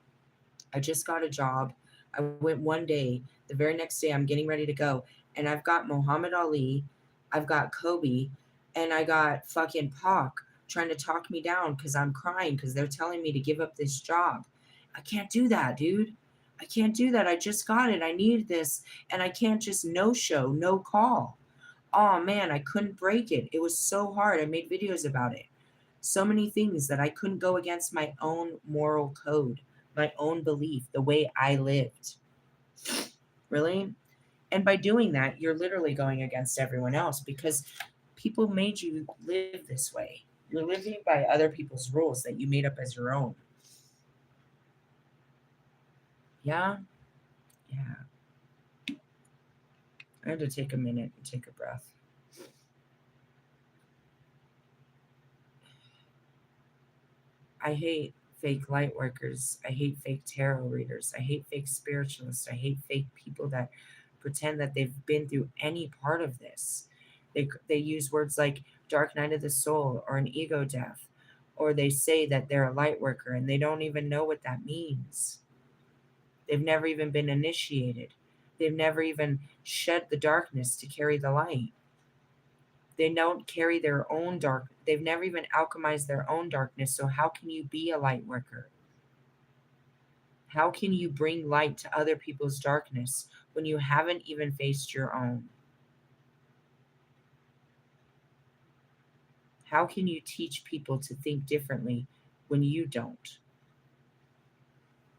I just got a job. I went one day. The very next day, I'm getting ready to go. And I've got Muhammad Ali, I've got Kobe, and I got fucking Pac trying to talk me down because I'm crying because they're telling me to give up this job. I can't do that, dude. I can't do that. I just got it. I need this. And I can't just no show, no call. Oh man, I couldn't break it. It was so hard. I made videos about it. So many things that I couldn't go against my own moral code, my own belief, the way I lived. Really? And by doing that, you're literally going against everyone else because people made you live this way. You're living by other people's rules that you made up as your own. Yeah? Yeah. I had to take a minute and take a breath. I hate fake light workers. I hate fake tarot readers. I hate fake spiritualists. I hate fake people that pretend that they've been through any part of this. They use words like dark night of the soul or an ego death, or they say that they're a light worker and they don't even know what that means. They've never even been initiated. They've never even shed the darkness to carry the light. They don't carry their own dark. They've never even alchemized their own darkness. So how can you be a light worker? How can you bring light to other people's darkness when you haven't even faced your own? How can you teach people to think differently when you don't?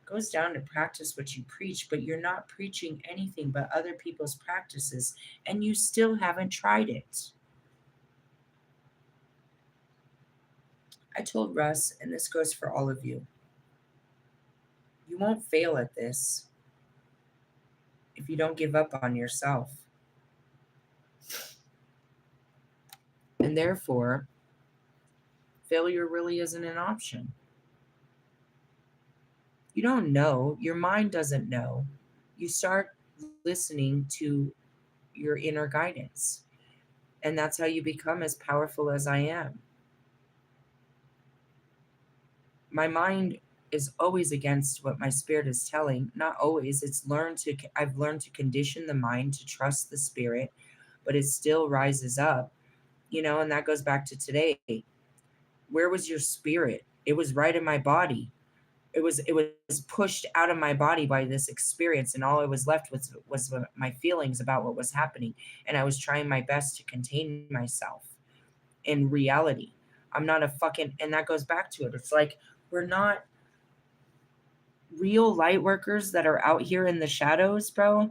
It goes down to practice what you preach, but you're not preaching anything but other people's practices, and you still haven't tried it. I told Russ, and this goes for all of you, you won't fail at this if you don't give up on yourself. And therefore, failure really isn't an option. You don't know, your mind doesn't know. You start listening to your inner guidance, and that's how you become as powerful as I am. My mind is always against what my spirit is telling. Not always. I've learned to condition the mind to trust the spirit, but it still rises up, and that goes back to today. Where was your spirit? It was right in my body. It was pushed out of my body by this experience, and all I was left with was my feelings about what was happening, and I was trying my best to contain myself. In reality, I'm not a fucking, and that goes back to it. It's like, we're not real light workers that are out here in the shadows, bro.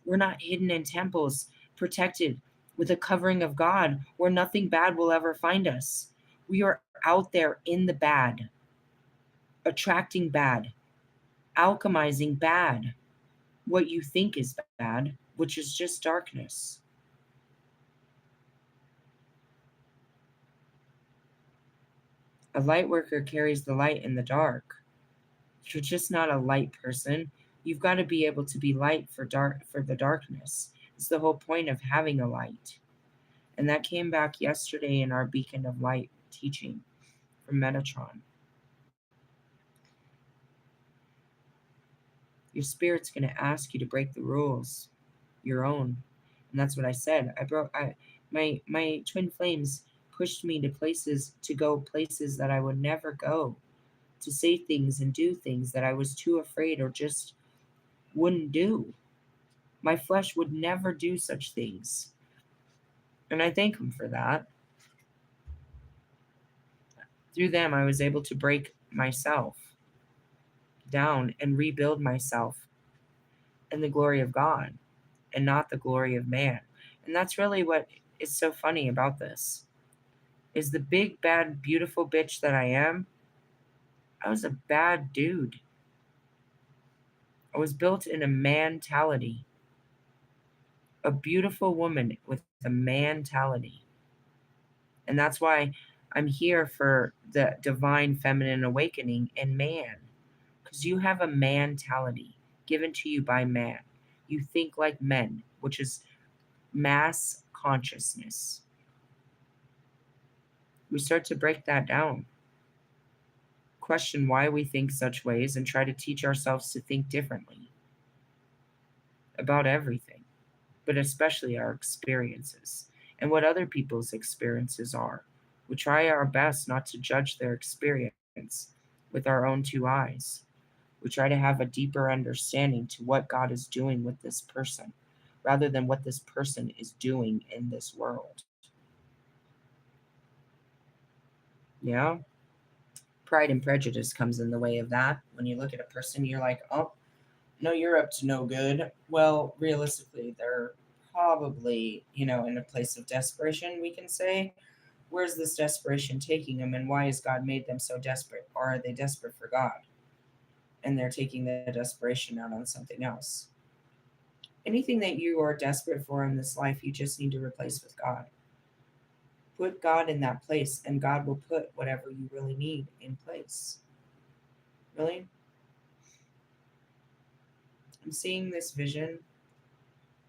We're not hidden in temples, protected with a covering of God, where nothing bad will ever find us. We are out there in the bad, attracting bad, alchemizing bad, what you think is bad, which is just darkness. A light worker carries the light in the dark. You're just not a light person. You've got to be able to be light for the darkness. It's the whole point of having a light. And that came back yesterday in our Beacon of Light teaching from Metatron. Your spirit's going to ask you to break the rules, your own. And that's what I said. My twin flames pushed me to go places that I would never go, to say things and do things that I was too afraid or just wouldn't do. My flesh would never do such things. And I thank them for that. Through them, I was able to break myself down and rebuild myself in the glory of God and not the glory of man. And that's really what is so funny about this. Is the big, bad, beautiful bitch that I am, I was a bad dude. I was built in a mentality. A beautiful woman with a mentality. And that's why I'm here for the divine feminine awakening in man. Because you have a mentality given to you by man. You think like men, which is mass consciousness. We start to break that down. Question why we think such ways and try to teach ourselves to think differently about everything, but especially our experiences and what other people's experiences are. We try our best not to judge their experience with our own two eyes. We try to have a deeper understanding to what God is doing with this person rather than what this person is doing in this world. Yeah? Pride and prejudice comes in the way of that. When you look at a person, you're like, oh, no, you're up to no good. Well, realistically, they're probably, in a place of desperation, we can say. Where's this desperation taking them, and why has God made them so desperate? Or are they desperate for God? And they're taking the desperation out on something else. Anything that you are desperate for in this life, you just need to replace with God. Put God in that place, and God will put whatever you really need in place. Really? I'm seeing this vision.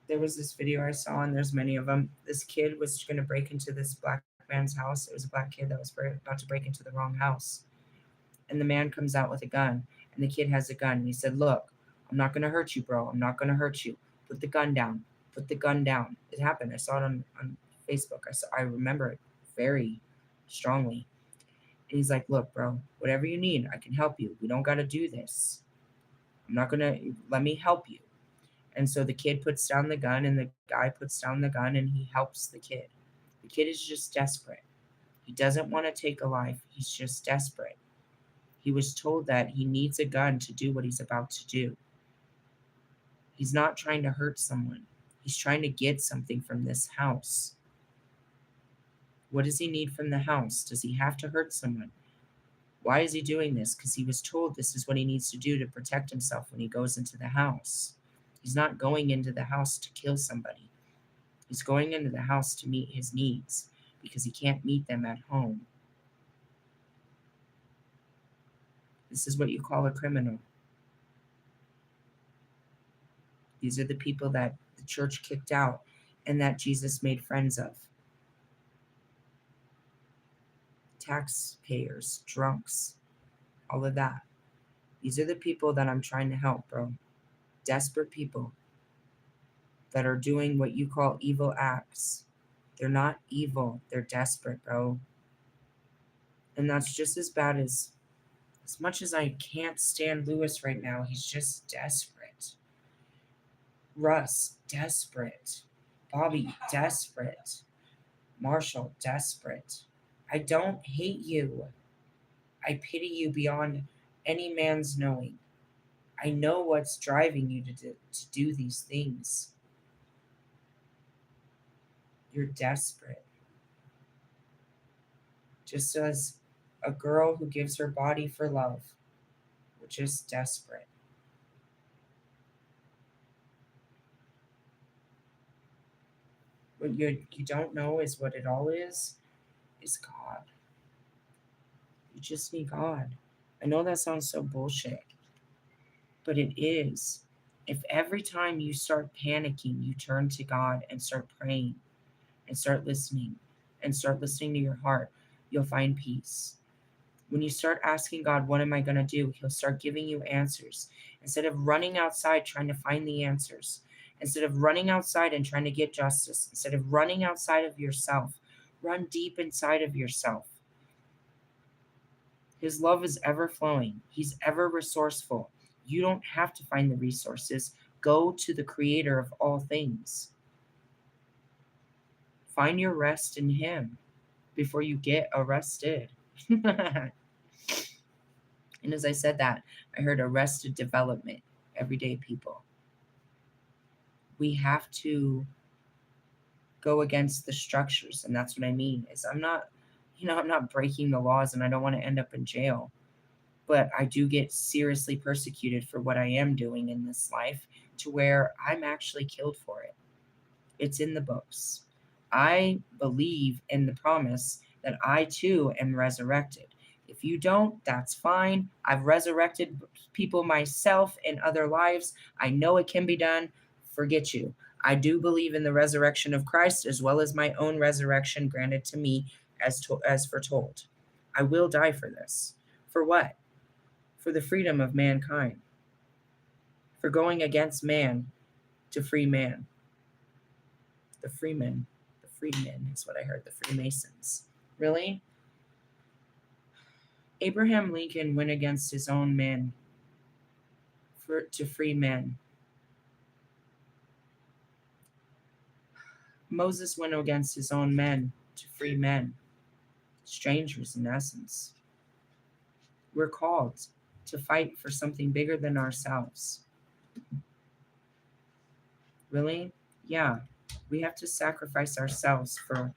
There was this video I saw, and there's many of them. This kid was going to break into this black man's house. It was a black kid that was about to break into the wrong house. And the man comes out with a gun, and the kid has a gun. And he said, look, I'm not going to hurt you, bro. I'm not going to hurt you. Put the gun down. Put the gun down. It happened. I saw it on Facebook. I remember it very strongly. And he's like, look, bro, whatever you need, I can help you. We don't got to do this. I'm not going to, let me help you. And so the kid puts down the gun, and the guy puts down the gun, and he helps the kid. The kid is just desperate. He doesn't want to take a life. He's just desperate. He was told that he needs a gun to do what he's about to do. He's not trying to hurt someone. He's trying to get something from this house. What does he need from the house? Does he have to hurt someone? Why is he doing this? Because he was told this is what he needs to do to protect himself when he goes into the house. He's not going into the house to kill somebody. He's going into the house to meet his needs because he can't meet them at home. This is what you call a criminal. These are the people that the church kicked out and that Jesus made friends of. Taxpayers, drunks, all of that. These are the people that I'm trying to help, bro. Desperate people that are doing what you call evil acts. They're not evil. They're desperate, bro. And that's just as bad as much as I can't stand Lewis right now, he's just desperate. Russ, desperate. Bobby, desperate. Marshall, desperate. I don't hate you. I pity you beyond any man's knowing. I know what's driving you to do these things. You're desperate. Just as a girl who gives her body for love. We're just desperate. What you don't know is what it all is God. You just need God. I know that sounds so bullshit, but it is. If every time you start panicking, you turn to God and start praying and start listening to your heart, you'll find peace. When you start asking God, what am I going to do? He'll start giving you answers. Instead of running outside trying to find the answers, instead of running outside and trying to get justice, instead of running outside of yourself, run deep inside of yourself. His love is ever flowing. He's ever resourceful. You don't have to find the resources. Go to the creator of all things. Find your rest in him before you get arrested. And as I said that, I heard arrested development, everyday people. We have to go against the structures, and that's what I mean. Is I'm not breaking the laws, and I don't want to end up in jail. But I do get seriously persecuted for what I am doing in this life, to where I'm actually killed for it. It's in the books. I believe in the promise that I too am resurrected. If you don't, that's fine. I've resurrected people myself in other lives. I know it can be done. Forget you. I do believe in the resurrection of Christ, as well as my own resurrection granted to me as foretold. I will die for this. For what? For the freedom of mankind. For going against man to free man. The freemen is what I heard, the Freemasons. Really? Abraham Lincoln went against his own men to free men. Moses went against his own men to free men. Strangers, in essence. We're called to fight for something bigger than ourselves. Really? Yeah. We have to sacrifice ourselves for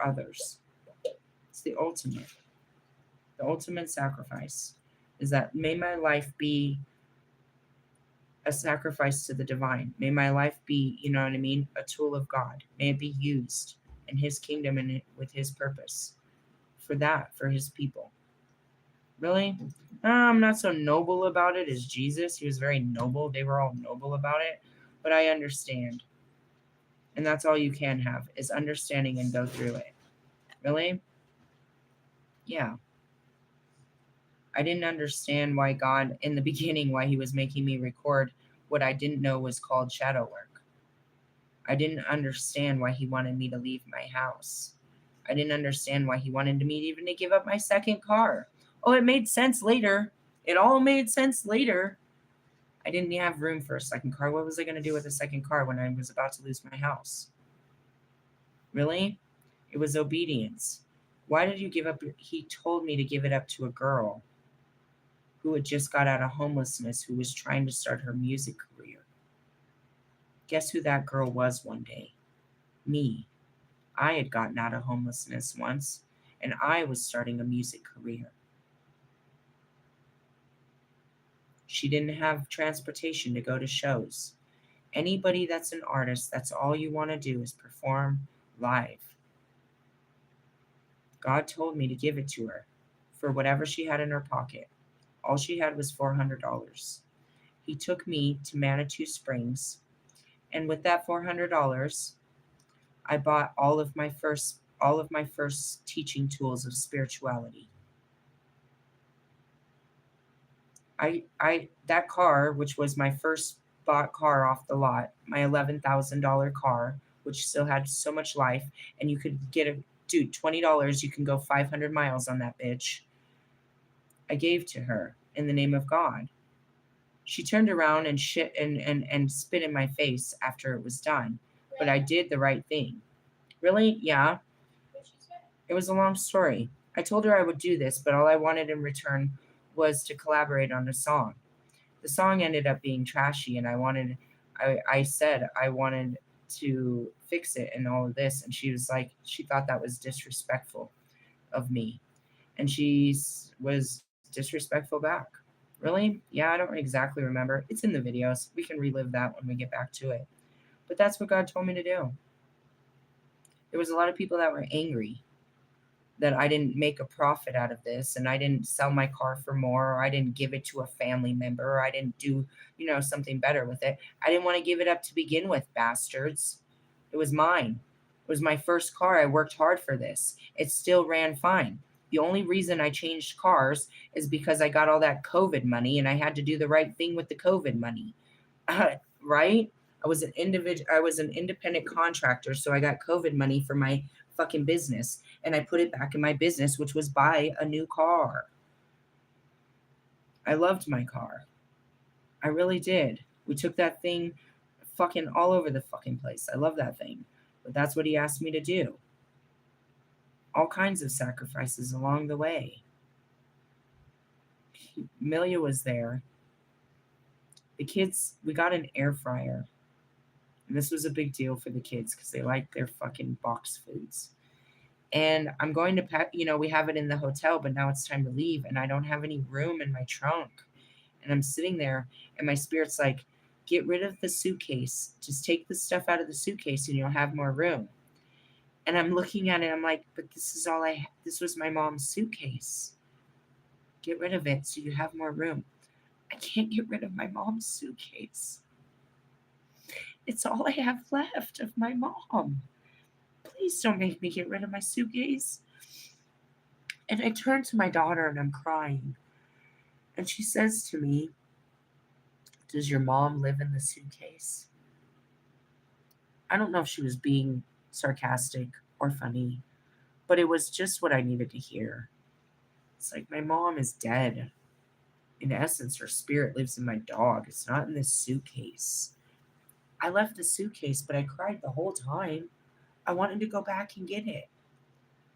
others. It's the ultimate. The ultimate sacrifice is that may my life be a sacrifice to the divine. May my life be, a tool of God. May it be used in his kingdom and with his purpose. For his people. Really? I'm not so noble about it as Jesus. He was very noble. They were all noble about it. But I understand. And that's all you can have, is understanding and go through it. Really? Yeah. I didn't understand why God, in the beginning, why he was making me record what I didn't know was called shadow work. I didn't understand why he wanted me to leave my house. I didn't understand why he wanted me even to give up my second car. Oh, it made sense later. It all made sense later. I didn't have room for a second car. What was I going to do with a second car when I was about to lose my house? Really? It was obedience. Why did you give up? He told me to give it up to a girl who had just got out of homelessness, who was trying to start her music career. Guess who that girl was one day? Me. I had gotten out of homelessness once, and I was starting a music career. She didn't have transportation to go to shows. Anybody that's an artist, that's all you want to do is perform live. God told me to give it to her for whatever she had in her pocket. All she had was $400. He took me to Manitou Springs, and with that $400, I bought all of my first teaching tools of spirituality. I that car, which was my first bought car off the lot, my $11,000 car, which still had so much life, and you could get a dude $20, you can go 500 miles on that bitch. I gave to her in the name of God. She turned around and shit and spit in my face after it was done, but I did the right thing. Really? Yeah. It was a long story. I told her I would do this, but all I wanted in return was to collaborate on a song. The song ended up being trashy, and I said I wanted to fix it and all of this, and she was like, she thought that was disrespectful of me, and was disrespectful back. Really? Yeah, I don't exactly remember. It's in the videos. We can relive that when we get back to it. But that's what God told me to do. There was a lot of people that were angry that I didn't make a profit out of this, and I didn't sell my car for more, or I didn't give it to a family member, or I didn't do, something better with it. I didn't want to give it up to begin with, bastards. It was mine. It was my first car. I worked hard for this. It still ran fine. The only reason I changed cars is because I got all that COVID money, and I had to do the right thing with the COVID money. Right? I was an independent contractor, so I got COVID money for my fucking business, and I put it back in my business, which was buy a new car. I loved my car. I really did. We took that thing fucking all over the fucking place. I love that thing. But that's what he asked me to do. All kinds of sacrifices along the way. Amelia was there. The kids, we got an air fryer. And this was a big deal for the kids because they like their fucking box foods. And I'm going to pack, we have it in the hotel, but now it's time to leave, and I don't have any room in my trunk. And I'm sitting there, and my spirit's like, get rid of the suitcase. Just take the stuff out of the suitcase, and you'll have more room. And I'm looking at it, I'm like, but this was my mom's suitcase. Get rid of it so you have more room. I can't get rid of my mom's suitcase. It's all I have left of my mom. Please don't make me get rid of my suitcase. And I turn to my daughter and I'm crying. And she says to me, does your mom live in the suitcase? I don't know if she was being sarcastic or funny, but it was just what I needed to hear. It's like, my mom is dead. In essence, her spirit lives in my dog. It's not in this suitcase. I left the suitcase, but I cried the whole time. I wanted to go back and get it.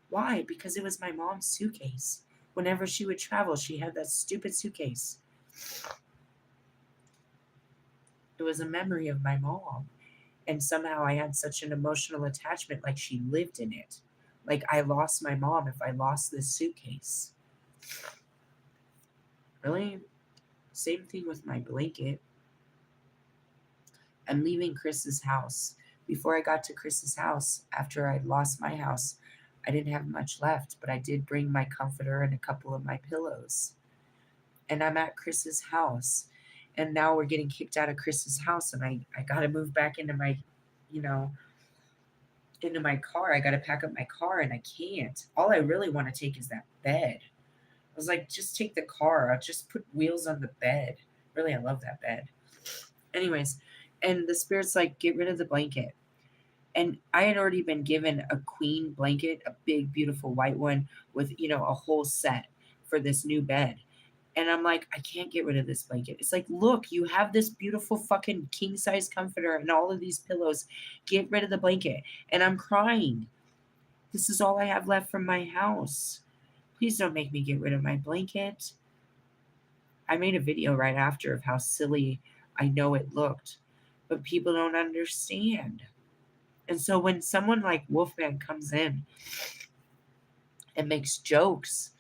Why? Because it was my mom's suitcase. Whenever she would travel, she had that stupid suitcase. It was a memory of my mom. And somehow I had such an emotional attachment, like she lived in it. Like I lost my mom if I lost this suitcase. Really? Same thing with my blanket. I'm leaving Chris's house. Before I got to Chris's house, after I'd lost my house, I didn't have much left, but I did bring my comforter and a couple of my pillows. And I'm at Chris's house. And now we're getting kicked out of Chris's house, and I got to move back into my, into my car. I got to pack up my car, and I can't. All I really want to take is that bed. I was like, just take the car. I'll just put wheels on the bed. Really, I love that bed. Anyways, and the spirit's like, get rid of the blanket. And I had already been given a queen blanket, a big, beautiful white one with, a whole set for this new bed. And I'm like, I can't get rid of this blanket. It's like, look, you have this beautiful fucking king size comforter and all of these pillows. Get rid of the blanket. And I'm crying. This is all I have left from my house. Please don't make me get rid of my blanket. I made a video right after of how silly I know it looked, but people don't understand. And so when someone like Wolfman comes in and makes jokes,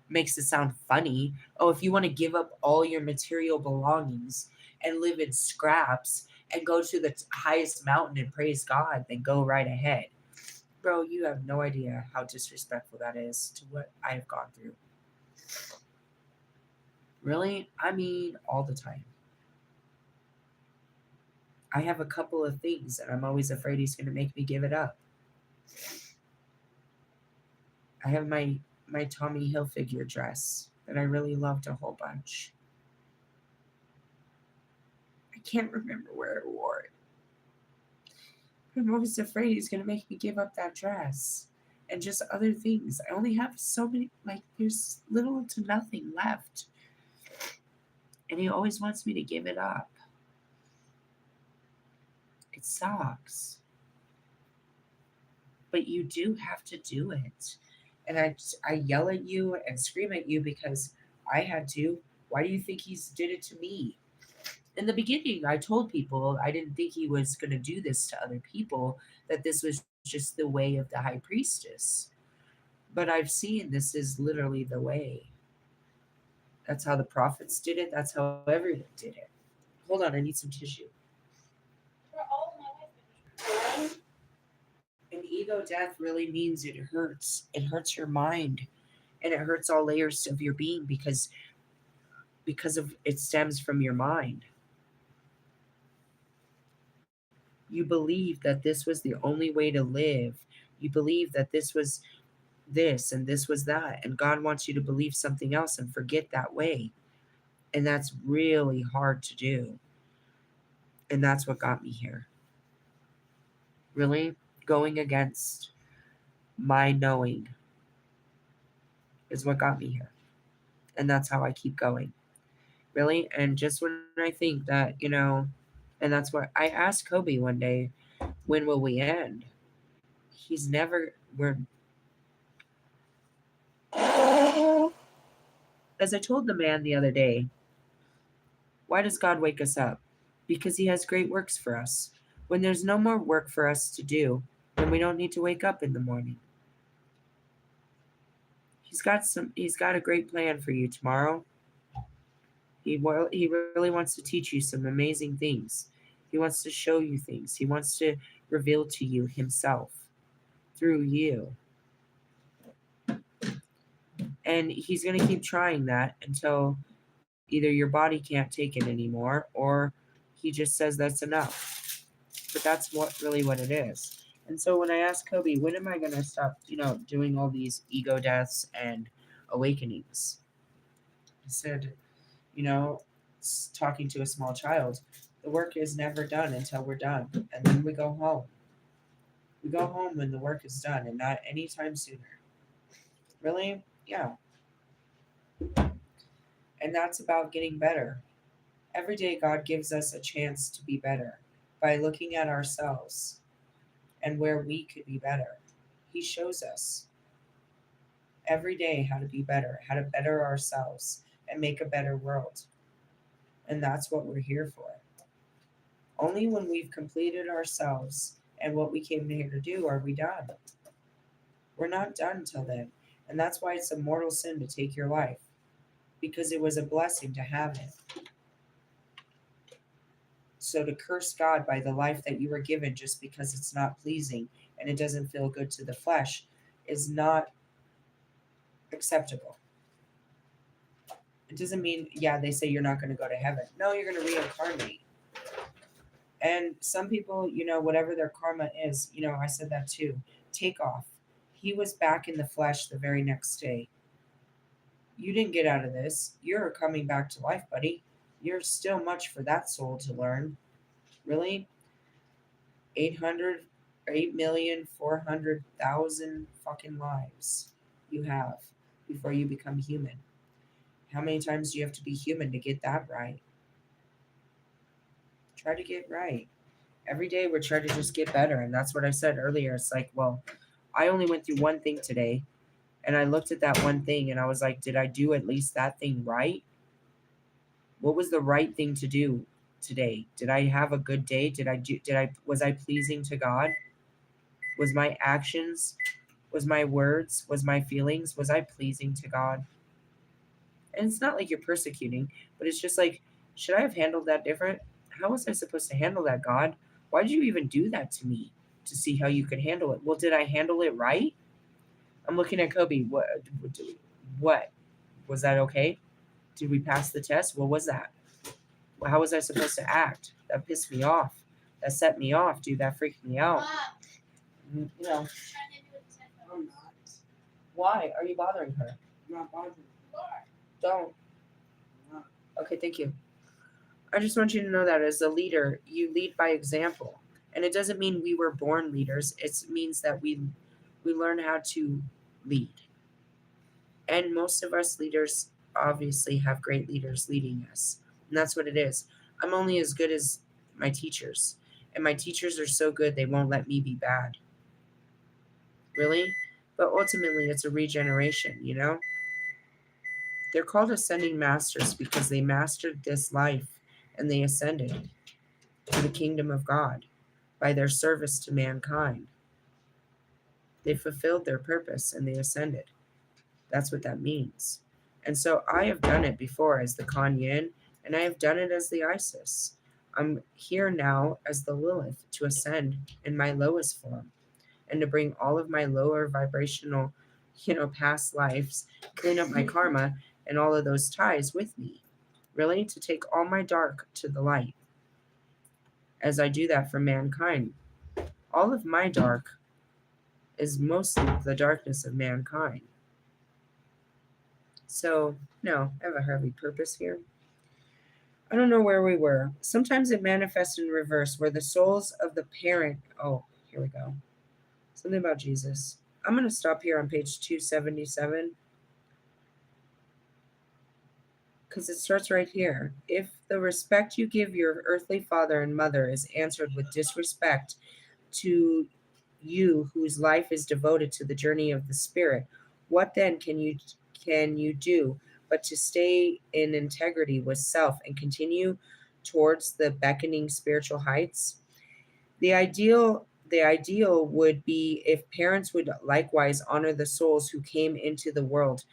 makes it sound funny, oh, if you want to give up all your material belongings and live in scraps and go to the highest mountain and praise God, then go right ahead. Bro, you have no idea how disrespectful that is to what I have gone through. Really? I mean, all the time. I have a couple of things and I'm always afraid he's going to make me give it up. I have my Tommy Hilfiger dress that I really loved a whole bunch. I can't remember where I wore it. I'm always afraid he's going to make me give up that dress and just other things. I only have so many, like, there's little to nothing left. And he always wants me to give it up. It sucks. But you do have to do it. And I yell at you and scream at you because I had to. Why do you think he's did it to me? In the beginning, I told people I didn't think he was going to do this to other people, that this was just the way of the high priestess. But I've seen this is literally the way. That's how the prophets did it. That's how everyone did it. Hold on, I need some tissue. And ego death really means it hurts. It hurts your mind, and it hurts all layers of your being because of it stems from your mind. You believe that this was the only way to live. You believe that this was this and this was that, and God wants you to believe something else and forget that way. And that's really hard to do. And that's what got me here. Really going against my knowing is what got me here. And that's how I keep going. Really. And just when I think that, and that's what I asked Kobe one day, when will we end? He's never, we're, as I told the man the other day, why does God wake us up? Because he has great works for us. When there's no more work for us to do, then we don't need to wake up in the morning. He's got a great plan for you tomorrow. He really wants to teach you some amazing things. He wants to show you things. He wants to reveal to you himself through you. And he's going to keep trying that until either your body can't take it anymore or he just says that's enough. But that's what it is. And so when I asked Kobe, when am I going to stop, doing all these ego deaths and awakenings? I said, talking to a small child, the work is never done until we're done. And then we go home. We go home when the work is done and not anytime sooner. Really? Yeah. And that's about getting better. Every day, God gives us a chance to be better by looking at ourselves and where we could be better. He shows us every day how to be better, how to better ourselves and make a better world. And that's what we're here for. Only when we've completed ourselves and what we came here to do are we done. We're not done till then. And that's why it's a mortal sin to take your life, because it was a blessing to have it. So to curse God by the life that you were given just because it's not pleasing and it doesn't feel good to the flesh is not acceptable. It doesn't mean, yeah, they say you're not going to go to heaven. No, you're going to reincarnate. And some people, whatever their karma is, I said that too. Take off. He was back in the flesh the very next day. You didn't get out of this. You're coming back to life, buddy. You're still much for that soul to learn. Really? 800 8,400,000 fucking lives you have before you become human. How many times do you have to be human to get that right? Try to get right. Every day we're trying to just get better. And that's what I said earlier. It's like, well, I only went through one thing today. And I looked at that one thing and I was like, did I do at least that thing right? What was the right thing to do today? Did I have a good day? Was I pleasing to God? Was my actions, was my words, was my feelings, was I pleasing to God? And it's not like you're persecuting, but it's just like, should I have handled that different? How was I supposed to handle that, God? Why did you even do that to me to see how you could handle it? Well, did I handle it right? I'm looking at Kobe. What was that okay? Did we pass the test? What was that? How was I supposed to act? That pissed me off. That set me off, dude. That freaked me out. You know. I'm not. Why are you bothering her? I'm not bothering her. Don't. Okay, thank you. I just want you to know that as a leader, you lead by example. And it doesn't mean we were born leaders. It means that we learn how to lead. And most of us leaders obviously have great leaders leading us. And that's what it is. I'm only as good as my teachers. And my teachers are so good they won't let me be bad. Really? But ultimately it's a regeneration, you know? They're called ascending masters because they mastered this life and they ascended to the kingdom of God by their service to mankind. They fulfilled their purpose and they ascended. That's what that means. And so I have done it before as the Kuan Yin, and I have done it as the Isis. I'm here now as the Lilith to ascend in my lowest form and to bring all of my lower vibrational, past lives, clean up my karma and all of those ties with me. Really, to take all my dark to the light as I do that for mankind. All of my dark is mostly the darkness of mankind. So, no, I have a heavy purpose here. I don't know where we were. Sometimes it manifests in reverse, where the souls of the parent. Oh, here we go. Something about Jesus. I'm going to stop here on page 277 because it starts right here. If the respect you give your earthly father and mother is answered with disrespect to you whose life is devoted to the journey of the spirit, what then can you do but to stay in integrity with self and continue towards the beckoning spiritual heights? The ideal would be if parents would likewise honor the souls who came into the world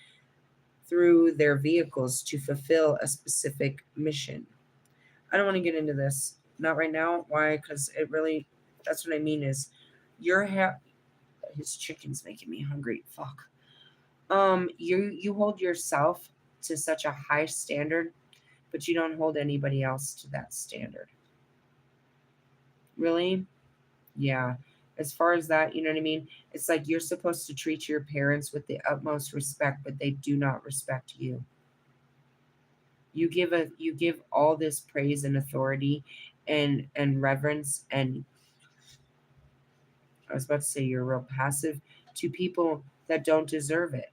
through their vehicles to fulfill a specific mission. I don't want to get into this, not right now. Why? Because it really, that's what I mean is you're his chicken's making me hungry. Fuck. You hold yourself to such a high standard, but you don't hold anybody else to that standard. Really? Yeah. As far as that, you know what I mean? It's like you're supposed to treat your parents with the utmost respect, but they do not respect you. You give all this praise and authority and reverence, and I was about to say you're real passive to people that don't deserve it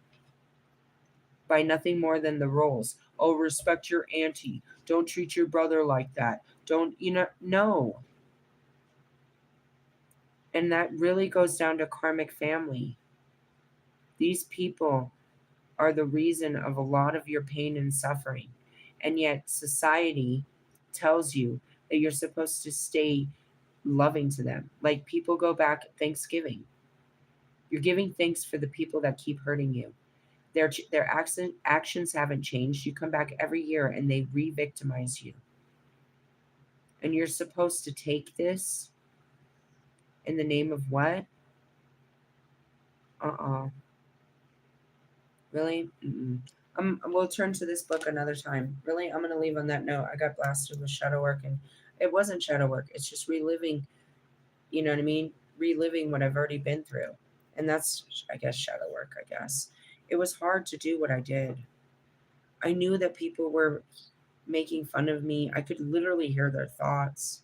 by nothing more than the roles. Oh, respect your auntie. Don't treat your brother like that. Don't, no. And that really goes down to karmic family. These people are the reason of a lot of your pain and suffering. And yet society tells you that you're supposed to stay loving to them. Like people go back at Thanksgiving. You're giving thanks for the people that keep hurting you. Their actions haven't changed. You come back every year and they re-victimize you. And you're supposed to take this in the name of what? Really? Mm-mm. We'll turn to this book another time. Really? I'm going to leave on that note. I got blasted with shadow work, and it wasn't shadow work. It's just reliving, you know what I mean? Reliving what I've already been through. And that's, I guess, shadow work, I guess. It was hard to do what I did. I knew that people were making fun of me. I could literally hear their thoughts.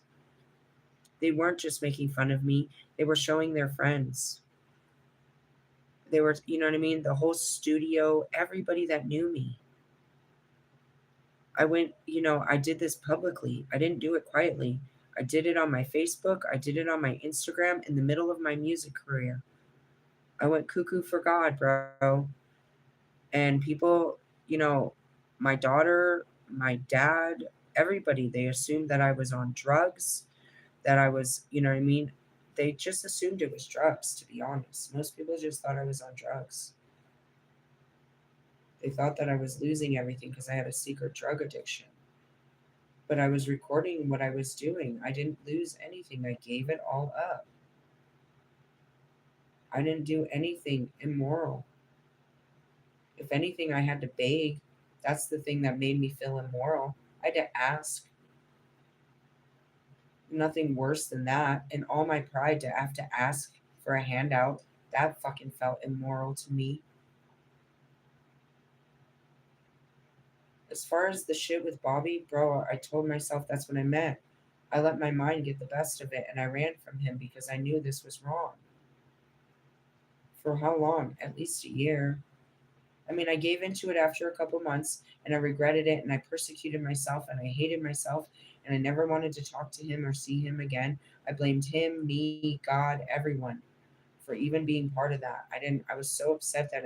They weren't just making fun of me. They were showing their friends. They were, you know what I mean? The whole studio, everybody that knew me. I went, I did this publicly. I didn't do it quietly. I did it on my Facebook. I did it on my Instagram in the middle of my music career. I went cuckoo for God, bro. And people, my daughter, my dad, everybody, they assumed that I was on drugs, that I was, you know what I mean? They just assumed it was drugs, to be honest. Most people just thought I was on drugs. They thought that I was losing everything because I had a secret drug addiction. But I was recording what I was doing. I didn't lose anything. I gave it all up. I didn't do anything immoral. If anything, I had to beg. That's the thing that made me feel immoral. I had to ask. Nothing worse than that. And all my pride to have to ask for a handout, that fucking felt immoral to me. As far as the shit with Bobby, bro, I told myself that's what I meant. I let my mind get the best of it and I ran from him because I knew this was wrong. For how long? At least a year. I mean, I gave into it after a couple months and I regretted it and I persecuted myself and I hated myself and I never wanted to talk to him or see him again. I blamed him, me, God, everyone for even being part of that. I was so upset that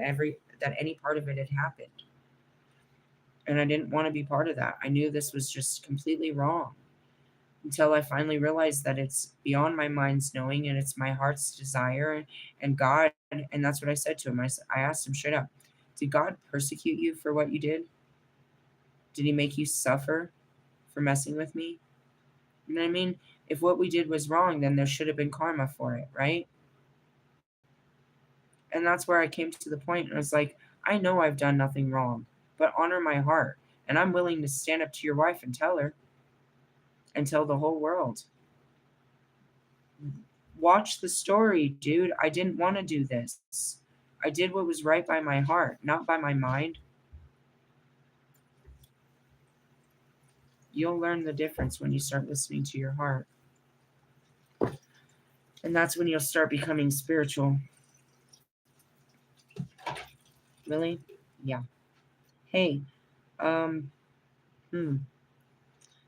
any part of it had happened. And I didn't want to be part of that. I knew this was just completely wrong until I finally realized that it's beyond my mind's knowing and it's my heart's desire and God. And that's what I said to him. I asked him straight up, did God persecute you for what you did? Did he make you suffer for messing with me? You know what I mean? If what we did was wrong, then there should have been karma for it, right? And that's where I came to the point and I was like, I know I've done nothing wrong, but honor my heart. And I'm willing to stand up to your wife and tell her and tell the whole world. Watch the story, dude. I didn't want to do this. I did what was right by my heart, not by my mind. You'll learn the difference when you start listening to your heart. And that's when you'll start becoming spiritual. Really? Yeah. Hey, um, hmm.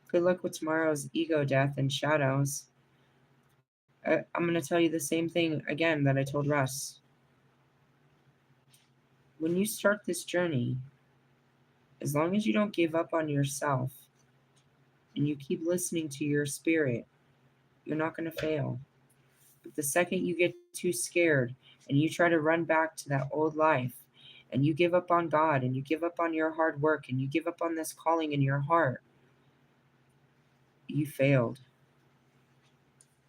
Good luck with tomorrow's ego death and shadows. I'm going to tell you the same thing again that I told Russ. When you start this journey, as long as you don't give up on yourself and you keep listening to your spirit, you're not going to fail. But the second you get too scared and you try to run back to that old life and you give up on God and you give up on your hard work and you give up on this calling in your heart, you failed.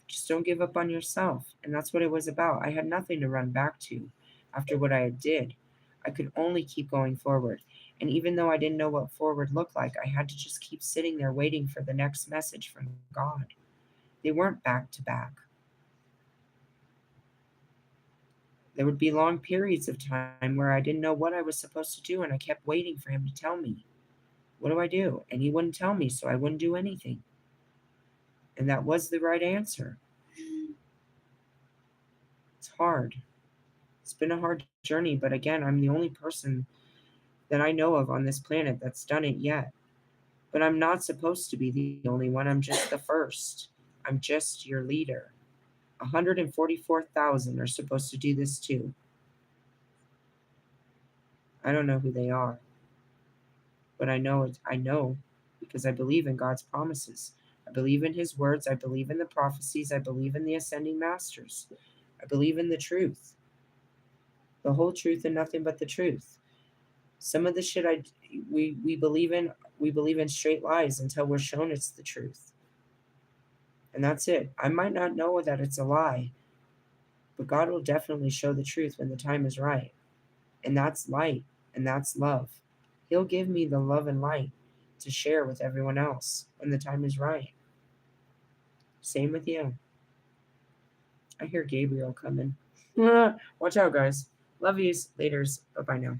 Just don't give up on yourself. And that's what it was about. I had nothing to run back to after what I had did. I could only keep going forward. And even though I didn't know what forward looked like, I had to just keep sitting there waiting for the next message from God. They weren't back to back. There would be long periods of time where I didn't know what I was supposed to do, and I kept waiting for him to tell me. What do I do? And he wouldn't tell me, so I wouldn't do anything. And that was the right answer. It's hard. It's been a hard journey, but again, I'm the only person that I know of on this planet that's done it yet. But I'm not supposed to be the only one. I'm just the first. I'm just your leader. 144,000 are supposed to do this too. I don't know who they are, but I know it. I know because I believe in God's promises. I believe in his words. I believe in the prophecies. I believe in the ascending masters. I believe in the truth. The whole truth and nothing but the truth. Some of the shit we believe in straight lies until we're shown it's the truth. And that's it. I might not know that it's a lie, but God will definitely show the truth when the time is right. And that's light and that's love. He'll give me the love and light to share with everyone else when the time is right. Same with you. I hear Gabriel coming. Watch out, guys. Love yous. Laters. Bye bye now.